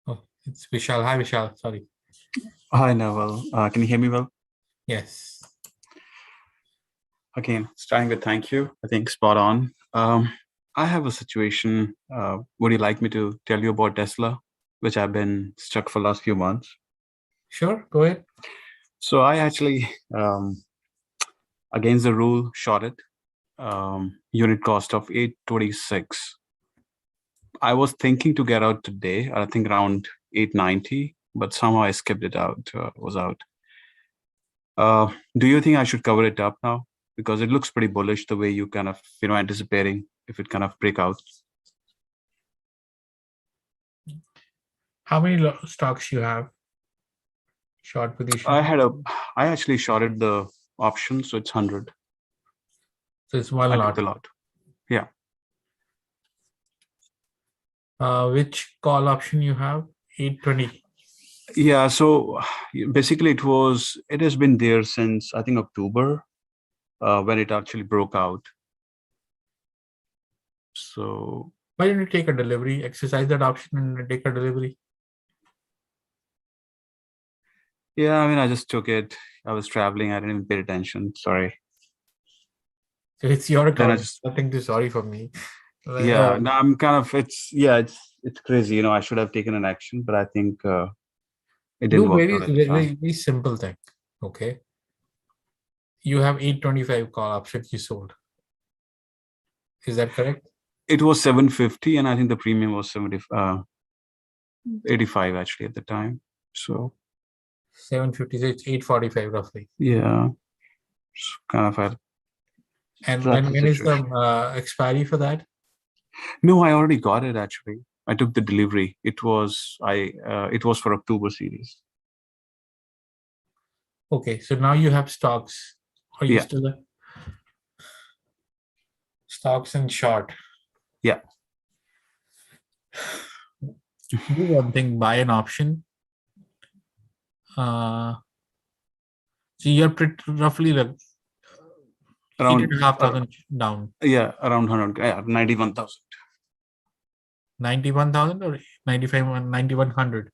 A: Oh, it's Vishal. Hi, Vishal. Sorry.
E: Hi, Naval. Can you hear me well?
A: Yes.
E: Again, starting with thank you. I think spot on. I have a situation. Would you like me to tell you about Tesla, which I've been stuck for last few months?
A: Sure, go ahead.
E: So I actually, against the rule, short it. Unit cost of 826. I was thinking to get out today, I think around 890, but somehow I skipped it out, was out. Do you think I should cover it up now? Because it looks pretty bullish the way you kind of, anticipating if it kind of break out.
A: How many stocks you have? Short position.
E: I actually shorted the option, so it's 100.
A: So it's one
E: I
A: lot.
E: took the lot. Yeah.
A: Which call option you have? 820.
E: Yeah. So basically, it has been there since I think October, when it actually broke out. So
A: Why don't you take a delivery? Exercise that option and take a delivery.
E: yeah, I mean, I just took it. I was traveling. I didn't even pay attention. Sorry.
A: So it's your
E: Then I
A: account.
E: just
A: Nothing to sorry for me.
E: yeah. No, I'm kind of. It's crazy. I should have taken an action, but I think it didn't
A: Do
E: work
A: very,
E: out at the time.
A: very simple thing. Okay. You have 825 call options you sold. Is that correct?
E: It was 750, and I think the premium was 85 actually at the time. So
A: 750, so it's 845 roughly.
E: yeah, it's kind of a.
A: And
E: That's the
A: when is the
E: situation.
A: expiry for that?
E: No, I already got it actually. I took the delivery. It was for October series.
A: Okay, so now you have stocks. Are you
E: Yeah.
A: still there? Stocks and short.
E: Yeah.
A: Do one thing, buy an option. So you're roughly like
E: Around
A: 8,500 down.
E: yeah, around 100. Yeah, 91,000.
A: 91,000 or 95, 9,100.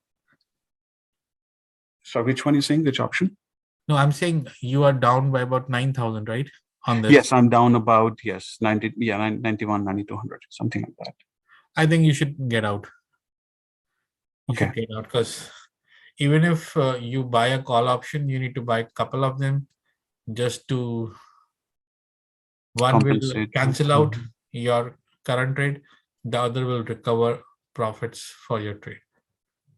E: So which one you saying? Which option?
A: No, I'm saying you are down by about 9,000, right? On this.
E: Yes, I'm down about 90. Yeah, 91, 9200, something like that.
A: I think you should get out. You
E: Okay.
A: should get out because even if you buy a call option, you need to buy a couple of them just to one will
E: Compensate.
A: cancel out your current trade, the other will recover profits for your trade.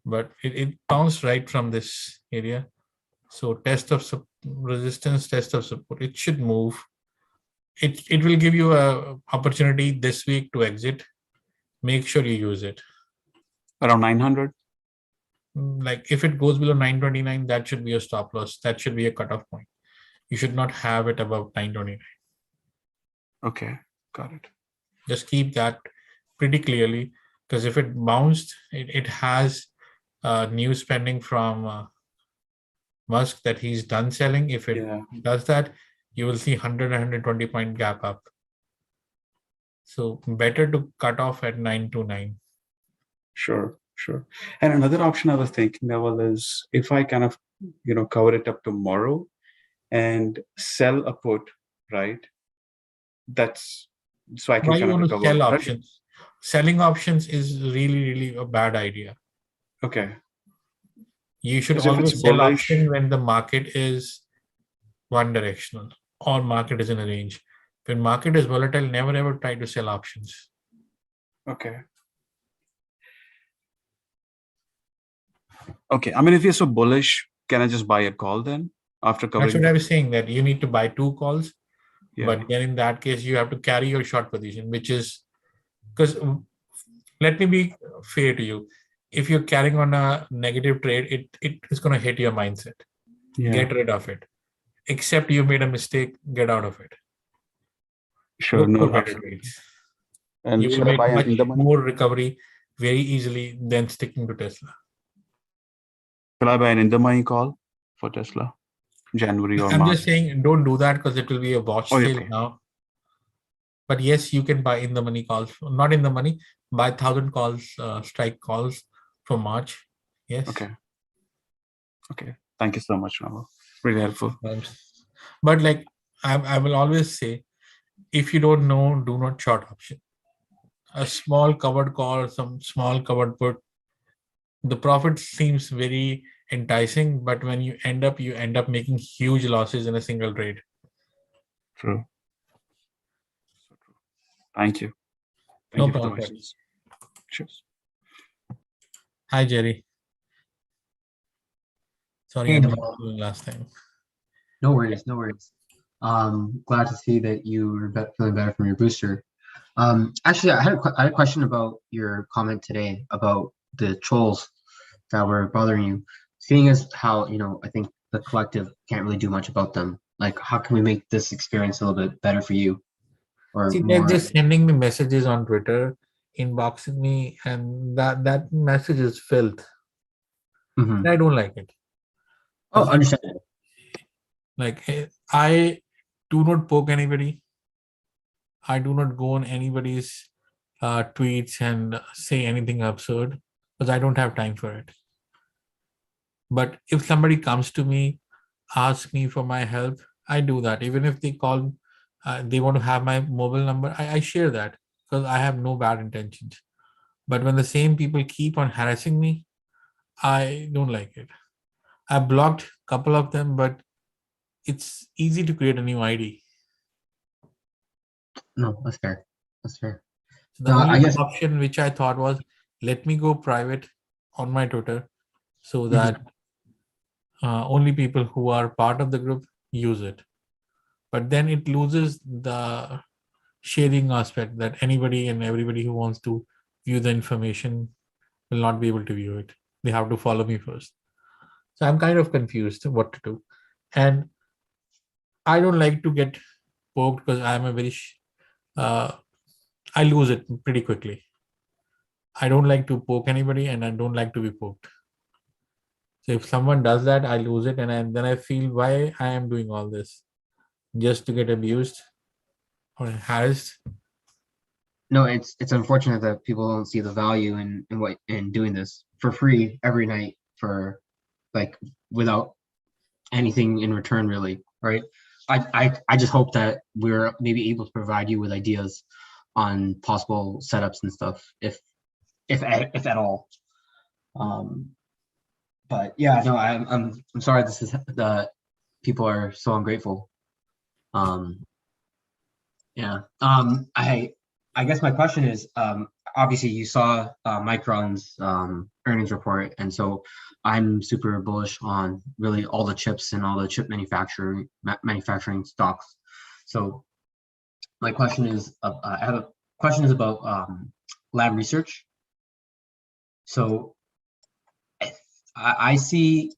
A: But it bounced right from this area. So test of resistance, test of support. It should move. It will give you a opportunity this week to exit. Make sure you use it.
E: Around 900.
A: Like if it goes below 929, that should be a stop loss. That should be a cutoff point. You should not have it above 929.
E: Okay, got it.
A: Just keep that pretty clearly, because if it bounced, it has new spending from Musk that he's done selling. If it does that, you will see 100 120 point gap up. So better to cut off at 929.
E: Sure. And another option I was thinking about is if I kind of, cover it up tomorrow and sell a put, right? That's so I can
A: Why you
E: kind of
A: want to
E: recover.
A: sell
E: Right?
A: options? Selling options is really, really a bad idea.
E: Okay.
A: You should
E: Because if
A: always
E: it's
A: sell
E: bullish,
A: option when the market is one directional or market is in a range. When market is volatile, never ever try to sell options.
E: okay. I mean, if you're so bullish, can I just buy a call then after covering?
A: That's what I was saying, that you need to buy 2 calls.
E: Yeah.
A: But then in that case, you have to carry your short position, which is because let me be fair to you. If you're carrying on a negative trade, it is going to hit your mindset.
E: Yeah.
A: Get rid of it. Except you made a mistake, get out of it.
E: Sure.
A: Look
E: No,
A: for better
E: absolutely.
A: trades.
E: And
A: You will
E: should I
A: make
E: buy
A: much
E: in the money?
A: more recovery very easily than sticking to Tesla.
E: Should I buy an in the money call for Tesla? January or
A: I'm
E: March?
A: just saying don't do that because it will be a watch sale
E: okay.
A: now. But yes, you can buy in the money calls, not in the money, buy 1,000 calls, strike calls for March. Yes.
E: Okay. Okay. Thank you so much, Naval. Really helpful.
A: But like I will always say, if you don't know, do not short option. A small covered call, some small covered put, the profit seems very enticing, but when you end up making huge losses in a single trade.
E: True. So true. Thank you. Thank
A: No
E: you for the
A: problem.
E: questions. Cheers.
A: Hi, Jerry. Sorry, I
F: Hey,
A: missed
F: Naval.
A: you last time.
F: No worries, no worries. Glad to see that you were feeling better from your booster. Actually, I had a question about your comment today about the trolls that were bothering you. Seeing as how, I think the collective can't really do much about them. Like, how can we make this experience a little bit better for you? Or
A: See, they're
F: more?
A: just sending me messages on Twitter, inboxing me, and that message is filth.
F: Mhm.
A: I don't like it.
F: Oh, understandable.
A: Like I do not poke anybody. I do not go on anybody's tweets and say anything absurd because I don't have time for it. But if somebody comes to me, asks me for my help, I do that. Even if they call, they want to have my mobile number, I share that because I have no bad intentions. But when the same people keep on harassing me, I don't like it. I blocked a couple of them, but it's easy to create a new ID.
F: No, that's fair. That's fair.
A: So the
F: No, I
A: only
F: guess.
A: option which I thought was let me go private on my Twitter so
F: Mhm.
A: that only people who are part of the group use it. But then it loses the sharing aspect that anybody and everybody who wants to view the information will not be able to view it. They have to follow me first. So I'm kind of confused what to do. And I don't like to get poked because I'm a very, uh, I lose it pretty quickly. I don't like to poke anybody and I don't like to be poked. So if someone does that, I lose it then I feel why I am doing all this just to get abused or harassed.
F: No, it's unfortunate that people don't see the value in doing this for free every night for like without anything in return, really, right? I just hope that we're maybe able to provide you with ideas on possible setups and stuff, if at all. Um, but yeah, no, I'm sorry this is the people are so ungrateful. Um, yeah. I guess my question is, obviously you saw Micron's earnings report, and so I'm super bullish on really all the chips and all the chip manufacturing stocks. So my question is, I have a question is about lab research. So I see,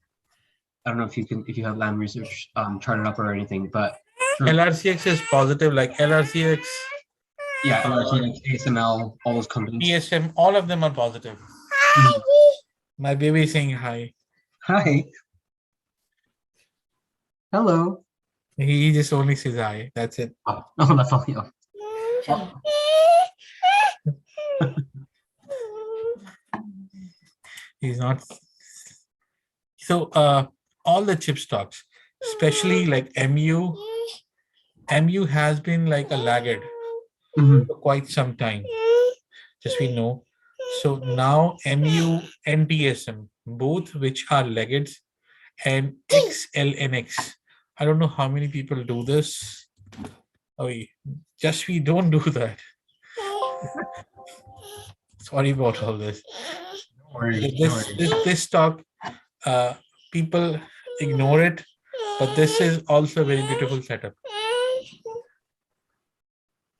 F: I don't know if you have lab research charted up or anything, but
A: LRCX is positive, like LRCX,
F: yeah, LRTX, ASML, all those companies.
A: TSM, all of them are positive.
F: Mhm.
A: My baby is saying hi.
F: Hi. Hello.
A: He just only says hi. That's it.
F: Oh, oh, that's all. Yeah. Oh,
A: He's not. So all the chip stocks, especially like MU has been like a laggard
F: mhm.
A: for quite some time. Just we know. So now MU and TSM, both which are laggards, and XLNX. I don't know how many people do this. Oh, just we don't do that. Sorry about all this.
F: No worries. No
A: This
F: worries.
A: this this stock, uh, people ignore it, but this is also a very beautiful setup.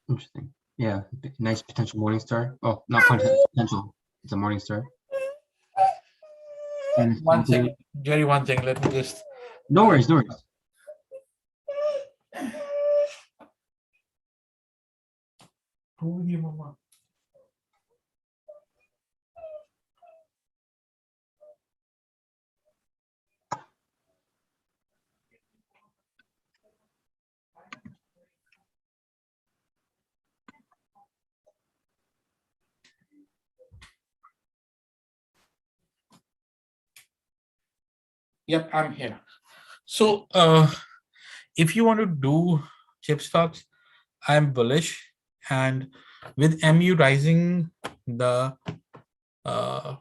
F: Interesting. Yeah. Nice potential morning star. Oh, not potential. It's a morning star. And it's
A: One
F: confident.
A: second, Jerry. One second. Let me just.
F: No worries. No worries.
A: Who you, Mama? Yep, I'm here. So, if you want to do chip stocks, I'm bullish, and with MU rising, the uh,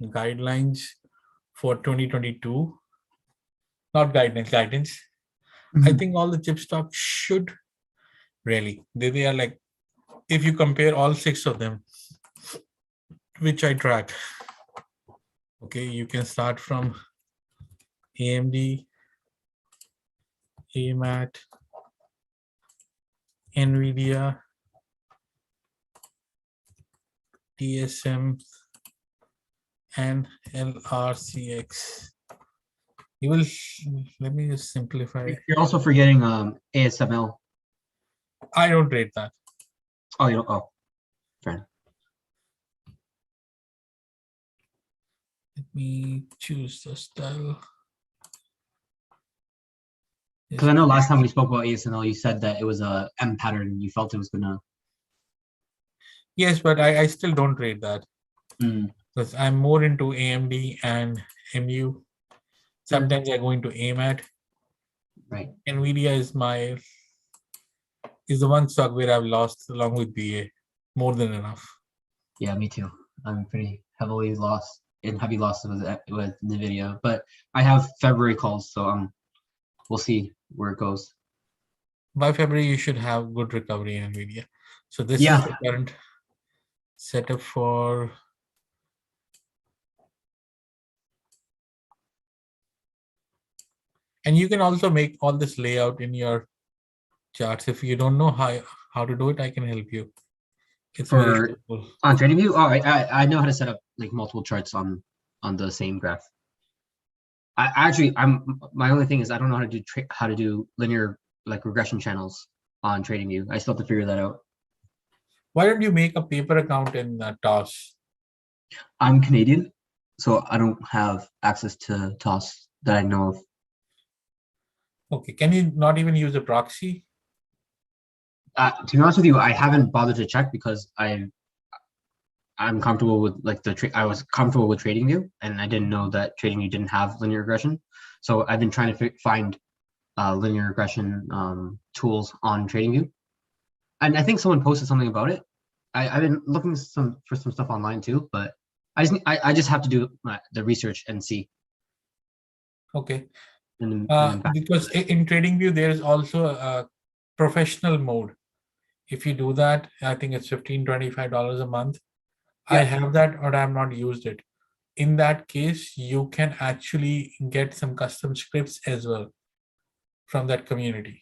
A: guidelines for 2022, not guidance. I
F: Mhm.
A: think all the chip stocks should really. They are like, if you compare all six of them, which I track. Okay, you can start from AMD, AMAT, NVIDIA, TSM, and LRCX. You will, let me just simplify.
F: You're also forgetting ASML.
A: I don't rate that.
F: Oh, you don't. Oh, fair.
A: Let me choose the style.
F: Because I know last time we spoke about ASML, you said that it was a M pattern. You felt it was gonna.
A: Yes, but I still don't rate that
F: Mm,
A: because I'm more into AMD and MU. Sometimes I go into AMAT.
F: right.
A: NVIDIA is the one stock where I've lost along with BA more than enough.
F: Yeah, me too. I'm pretty heavily lost in heavy losses with NVIDIA, but I have February calls, so we'll see where it goes.
A: By February, you should have good recovery in NVIDIA. So this is
F: Yeah,
A: the current setup for. And you can also make all this layout in your charts. If you don't know how to do it, I can help you. It's very
F: for
A: helpful.
F: on TradingView. Oh, I know how to set up like multiple charts on the same graph. I actually I'm my only thing is I don't know how to do linear like regression channels on TradingView. I still have to figure that out.
A: Why don't you make a paper account in TOS?
F: I'm Canadian, so I don't have access to TOS that I know of.
A: Okay, can you not even use a proxy?
F: To be honest with you, I haven't bothered to check because I'm comfortable with like I was comfortable with TradingView, and I didn't know that TradingView didn't have linear regression. So I've been trying to find linear regression tools on TradingView, and I think someone posted something about it. I've been looking for some stuff online too, but I just have to do the research and see,
A: Okay,
F: and then back.
A: because in TradingView there is also a professional mode. If you do that, I think it's $15-25 a month. I
F: Yeah,
A: have that, but I have not used it. In that case, you can actually get some custom scripts as well from that community.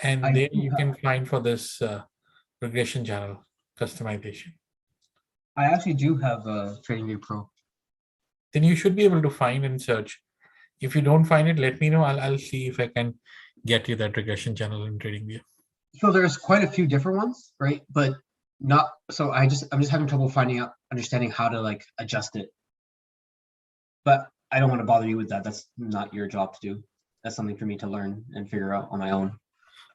A: And
F: I
A: there you can find for this regression channel customization.
F: I actually do have a TradingView Pro.
A: Then you should be able to find and search. If you don't find it, let me know. I'll see if I can get you that regression channel in TradingView.
F: So there's quite a few different ones, right? But not so I'm just having trouble understanding how to like adjust it. But I don't want to bother you with that. That's not your job to do. That's something for me to learn and figure out on my own.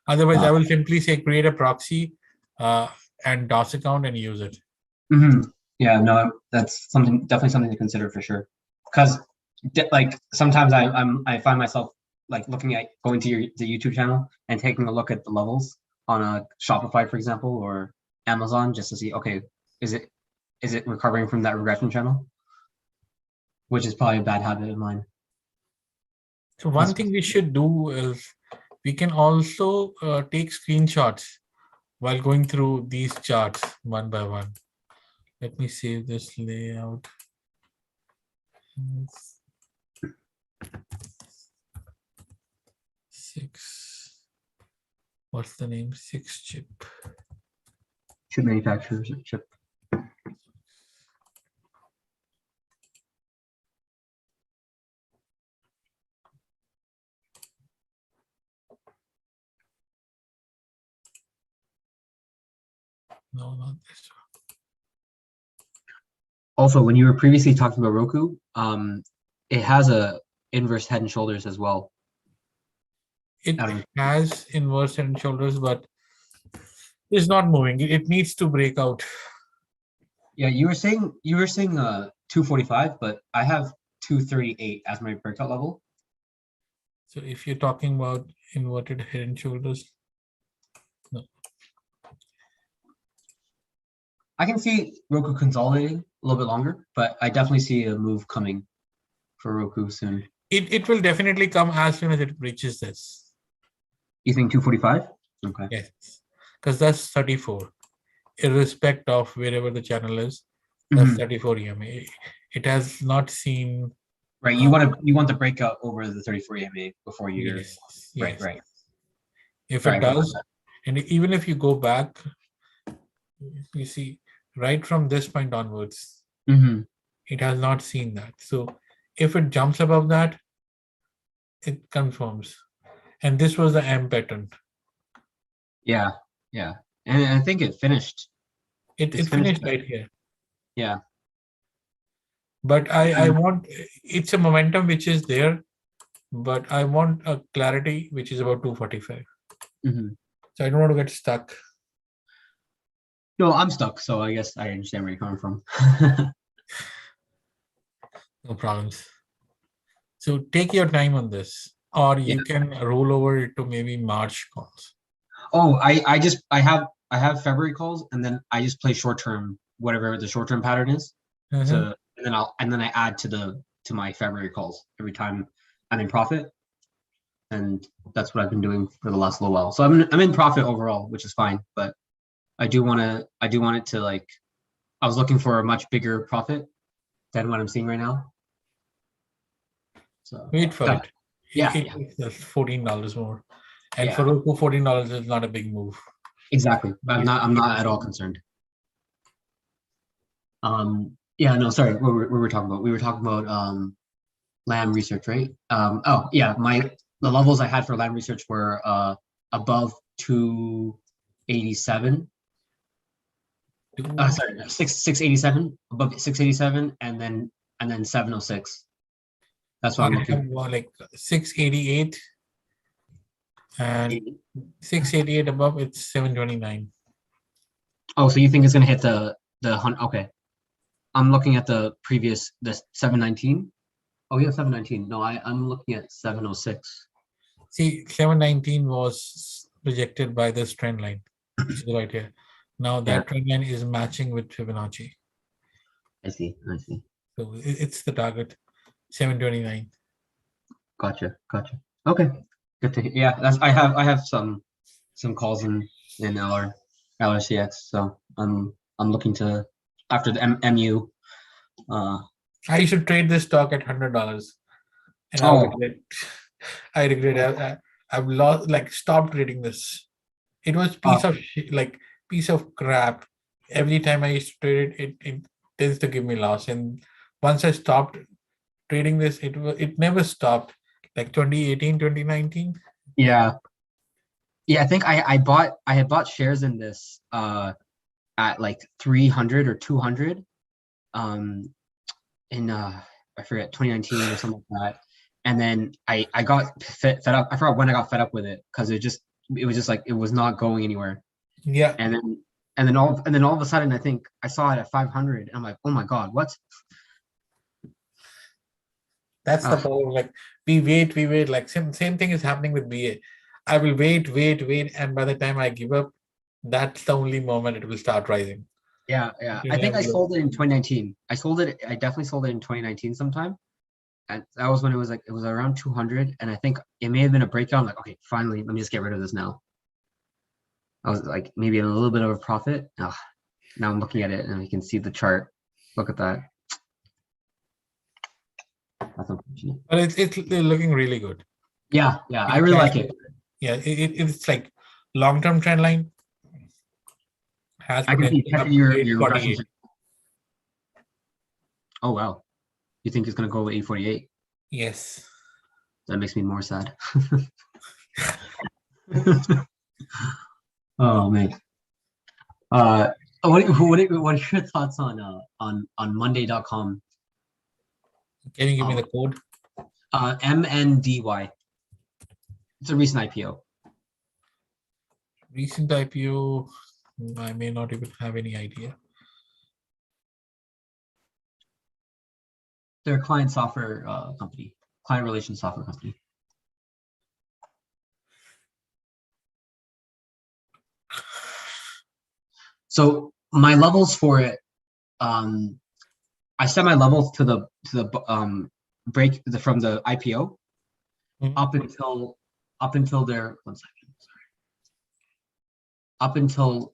A: Otherwise, I will simply say create a proxy uh, and DOS account and use it.
F: Yeah, no, that's definitely something to consider for sure. Because like sometimes I find myself like looking at going to the YouTube channel and taking a look at the levels on a Shopify, for example, or Amazon, just to see, okay, is it recovering from that regression channel? Which is probably a bad habit of mine.
A: So one thing we should do is we can also take screenshots while going through these charts one by one. Let me save this layout. 6. What's the name? 6 chip.
F: Chip manufacturers, chip.
A: No, not this one.
F: Also, when you were previously talking about Roku, it has a inverse head and shoulders as well.
A: It has inverse head and shoulders, but it's not moving. It needs to break out.
F: Yeah, you were saying 245, but I have 238 as my breakout level.
A: So if you're talking about inverted head and shoulders, no.
F: I can see Roku consolidating a little bit longer, but I definitely see a move coming for Roku soon.
A: It will definitely come as soon as it breaches this.
F: You think 245? Okay.
A: Yes, because that's 34. Irrespective of wherever the channel is,
F: Mm-hmm.
A: that's 34 EMA. It has not seen.
F: Right. You want the breakout over the 34 EMA before you.
A: Yes,
F: Right.
A: yes.
F: Right.
A: If
F: Right,
A: it does, and even if you go back, you see right from this point onwards,
F: Mm-hmm.
A: it has not seen that. So if it jumps above that, it confirms. And this was the M pattern.
F: Yeah. Yeah. And I think it finished.
A: It
F: It's
A: finished
F: finished.
A: right here.
F: Yeah.
A: But I want, it's a momentum which is there, but I want a clarity which is about 245.
F: Mm-hmm.
A: So I don't want to get stuck.
F: No, I'm stuck, so I guess I understand where you're coming from.
A: No problems. So take your time on this, or you can roll over it to maybe March calls.
F: Oh, I have February calls, and then I just play short term, whatever the short term pattern is.
A: Mhm.
F: So and then I add to my February calls every time I'm in profit, and that's what I've been doing for the last little while. So I'm in profit overall, which is fine, but I do want it to, like, I was looking for a much bigger profit than what I'm seeing right now. So
A: Wait for it.
F: Yeah,
A: That's $14 more. And
F: Yeah.
A: for Roku, $14 is not a big move.
F: exactly. I'm not at all concerned. Yeah, no, sorry, what were we talking about? We were talking about lamb research, right? Oh yeah, the levels I had for lamb research were above 287. Sorry, 687, above 687, and then 706. That's what I'm
A: I
F: looking
A: have like 688 and 688 above, it's 729.
F: Oh, so you think it's gonna hit the hunt? Okay, I'm looking at the 719. Oh yeah, 719. No, I'm looking at 706.
A: See, 719 was projected by this trend line, which is right here. Now that
F: Yeah.
A: trend line is matching with Fibonacci.
F: I see.
A: So it's the target, 729.
F: Gotcha. Okay, good to hear. Yeah, I have some calls in LRCX, so I'm looking to, after the MU.
A: I should trade this stock at $100, and
F: Oh.
A: I regret. I've lost, like, stopped trading this. It was piece of crap. Every time I used to trade it tends to give me loss. And once I stopped trading this, it never stopped. Like 2018, 2019.
F: Yeah, I think I had bought shares in this at like 300 or 200 in I forget, 2019 or something like that. And then I got fed up. I forgot when I got fed up with it, because it was just like, it was not going anywhere.
A: Yeah.
F: And then all of a sudden, I think I saw it at 500. And I'm like, oh my god, what?
A: That's the problem. Like, we wait. Like, same thing is happening with BA. I will wait, and by the time I give up, that's the only moment it will start rising.
F: Yeah. I think I sold it in 2019. I definitely sold it in 2019 sometime. And that was when it was around 200. And I think it may have been a breakout. I'm like, okay, finally, let me just get rid of this now. I was like, maybe a little bit of a profit. Now I'm looking at it and you can see the chart. Look at that. That's unfortunate.
A: But it's looking really good.
F: Yeah, I really like it.
A: Yeah, it's like long-term trend line. Has
F: I can see
A: potential up to
F: your
A: 848.
F: Oh wow. You think it's gonna go with 848?
A: Yes.
F: That makes me more sad. Oh man. What are your thoughts on Monday.com?
A: Can you give me the code?
F: MNDY. It's a recent IPO.
A: Recent IPO, I may not even have any idea.
F: They're a client software company, client relations software company. So my levels for it, I set my levels to the break from the IPO
A: Mhm.
F: up until their 1 second, sorry, up until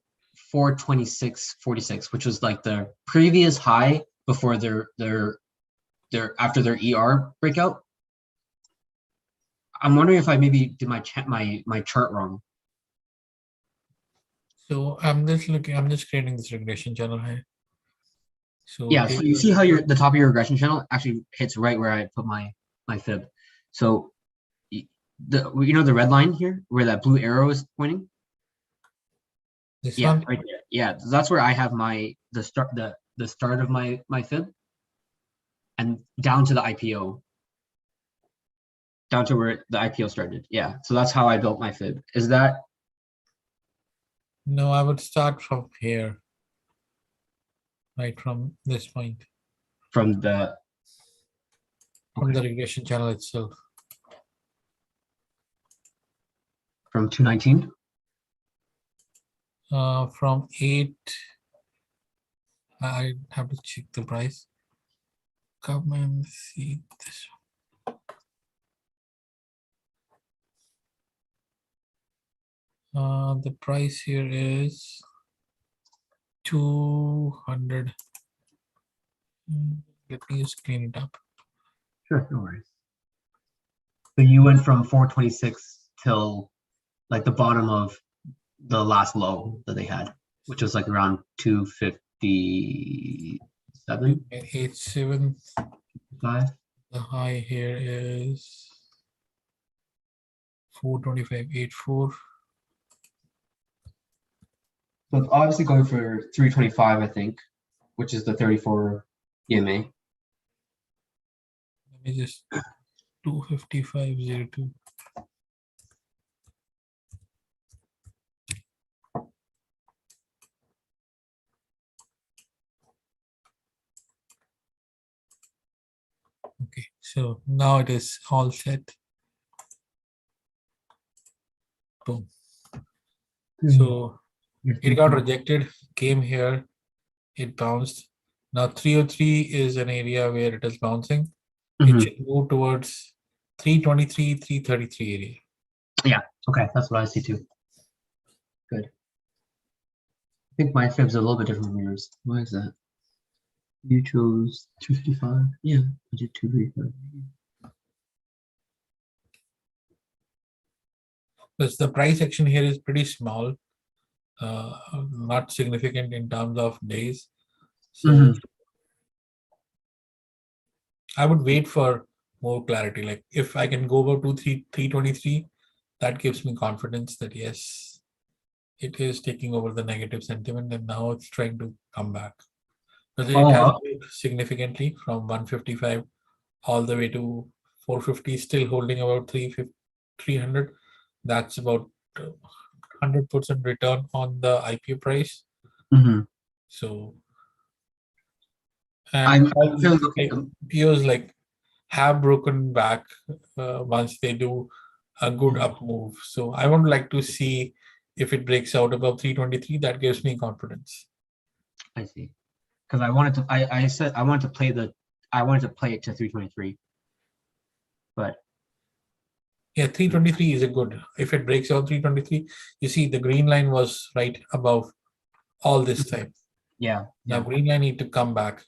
F: 426.46, which was like the previous high before their after their ER breakout. I'm wondering if I maybe did my chart wrong.
A: So I'm just creating this regression channel here. So
F: Yeah, so you see how the top of your regression channel actually hits right where I put my fib. So the red line here where that blue arrow is pointing.
A: this
F: Yeah,
A: one.
F: right there. Yeah, so that's where I have the start of my fib, and down to the IPO, down to where the IPO started. Yeah, so that's how I built my fib. Is that
A: No, I would start from here, right from this point,
F: from the
A: from the regression channel itself.
F: from 219?
A: From 8, I have to check the price. Come and see this one. The price here is 200. Let me just clean it up.
F: Sure, no worries. So you went from 426 till like the bottom of the last low that they had, which was like around 257,
A: 87.
F: 5.
A: The high here is 425.84.
F: So it's obviously going for 325, I think, which is the 34 EMA.
A: Let me just 255.02. Okay, so now it is all set. Boom. So it got rejected, came here, it bounced. Now 303 is an area where it is bouncing. It should move towards 323, 333 area.
F: Yeah, okay, that's what I see too. Good. I think my fib's a little bit different from yours. Why is that? You chose 255. Yeah, I did 235.
A: Because the price action here is pretty small, not significant in terms of days. So I would wait for more clarity. Like if I can go about 323, that gives me confidence that yes, it is taking over the negative sentiment and now it's trying to come back. Because it has moved significantly from 155 all the way to 450, still holding about 300. That's about 100% return on the IPO price. So, and all
F: really
A: IPOs like have broken back once they do a good up move. So I would like to see if it breaks out above 323. That gives me confidence.
F: I see. Because I wanted to, I said I wanted to play it to 323. But
A: yeah, 323 is a good. If it breaks out 323, you see the green line was right above all this time.
F: Yeah.
A: Now green line need to come back,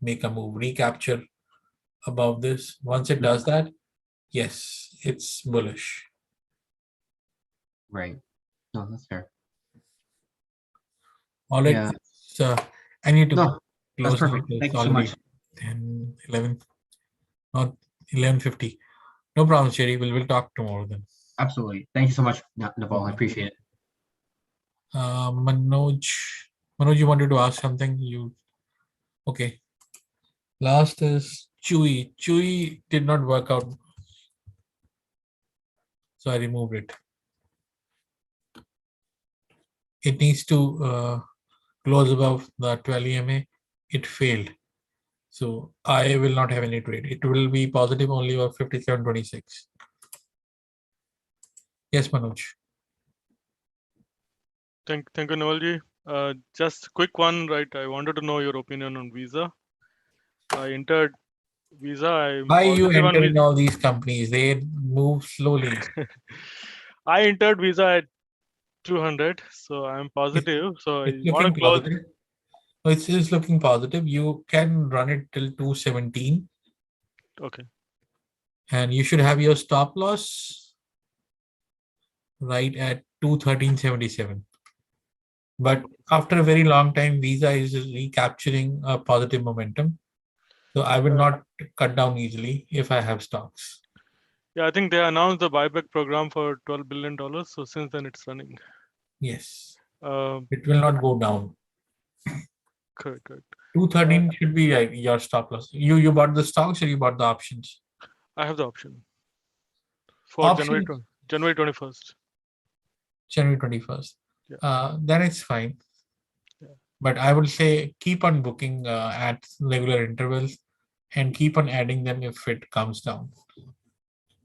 A: make a move, recapture above this. Once it does that, yes, it's bullish.
F: Right. No, that's fair.
A: All right.
F: Yeah.
A: So I need to
F: No,
A: close
F: that's
A: now.
F: perfect.
A: It's
F: Thank you so
A: already
F: much.
A: 10, 11, not 11:50. No problem, Sherry. We'll talk tomorrow then.
F: Absolutely. Thank you so much, Naval. I appreciate it.
A: Manoj, you wanted to ask something? Okay. Last is Chewy. Chewy did not work out, so I removed it. It needs to close above the 12 EMA. It failed. So I will not have any trade. It will be positive only of 57.26. Yes, Manoj.
G: Thank you, Navalji. Just quick one, right? I wanted to know your opinion on Visa. I entered Visa. I'm
A: Why you
G: positive on
A: enter in
G: Visa.
A: all these companies? They move slowly.
G: I entered Visa at 200, so I'm positive. So I
A: It's
G: want to
A: looking
G: close.
A: positive. No, it is looking positive. You can run it till 217,
G: Okay.
A: and you should have your stop loss right at 213.77. But after a very long time, Visa is recapturing a positive momentum. So I will not cut down easily if I have stocks.
G: Yeah, I think they announced the buyback program for $12 billion. So since then it's running.
A: Yes,
G: Um,
A: it will not go down.
G: correct.
A: 213 should be like your stop loss. You bought the stocks or you bought the options?
G: I have the option for January
A: Options,
G: January 21st.
A: January 21st.
G: Yeah.
A: Then it's fine.
G: Yeah.
A: But I would say keep on booking at regular intervals and keep on adding them if it comes down.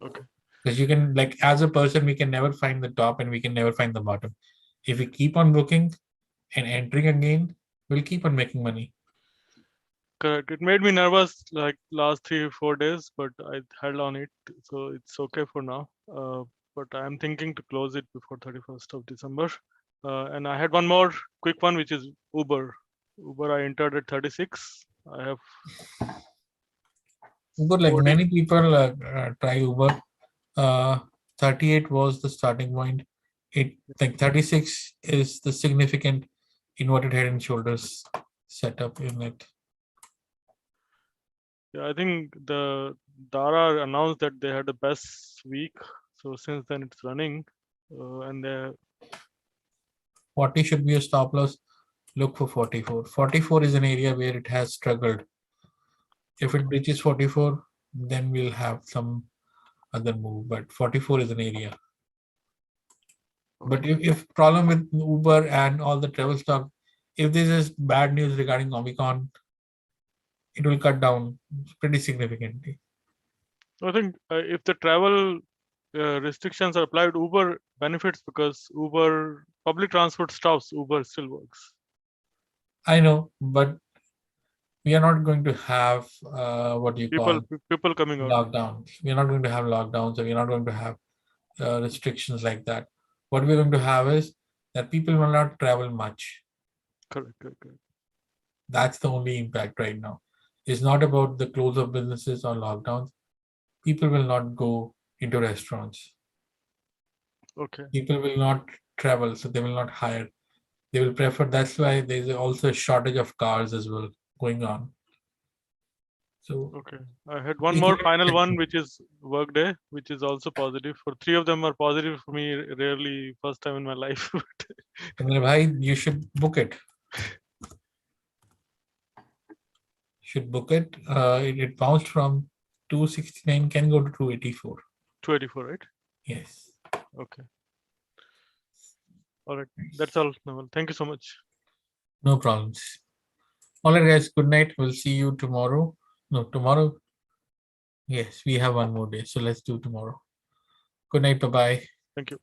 G: Okay.
A: Because you can, like, as a person, we can never find the top and we can never find the bottom. If we keep on booking and entering again, we'll keep on making money.
G: Correct. It made me nervous like last 3 or 4 days, but I held on it, so it's okay for now. But I'm thinking to close it before 31st of December. And I had one more quick one, which is Uber. Uber, I entered at 36. I have
A: Uber, like
G: 40.
A: many people try Uber. 38 was the starting point. It like 36 is the significant inverted head and shoulders setup in it.
G: Yeah, I think the Dara announced that they had the best week. So since then it's running, and
A: 40 should be a stop loss. Look for 44. 44 is an area where it has struggled. If it reaches 44, then we'll have some other move. But 44 is an area. But if problem with Uber and all the travel stock, if this is bad news regarding Omicron, it will cut down pretty significantly.
G: I think if the travel restrictions are applied, Uber benefits because Uber public transport stops, Uber still works.
A: I know, but we are not going to have what you call
G: People coming out.
A: lockdowns. We are not going to have lockdowns, or we are not going to have restrictions like that. What we're going to have is that people will not travel much.
G: Correct.
A: That's the only impact right now. It's not about the close of businesses or lockdowns. People will not go into restaurants.
G: Okay.
A: People will not travel, so they will not hire. They will prefer. That's why there's also a shortage of cars as well going on. So
G: Okay. I had one
A: it's
G: more
A: very
G: final one,
A: technical.
G: which is Workday, which is also positive. For 3 of them are positive for me. Rarely, first time in my life.
A: Chandra bhai, you should book it. Should book it. It bounced from 269, can go to 284.
G: 284, right?
A: Yes.
G: Okay. All right. That's all, Naval. Thank you so much.
A: No problems. All right, guys. Good night. We'll see you tomorrow. No, tomorrow. Yes, we have one more day. So let's do tomorrow. Good night. Bye-bye.
G: Thank you.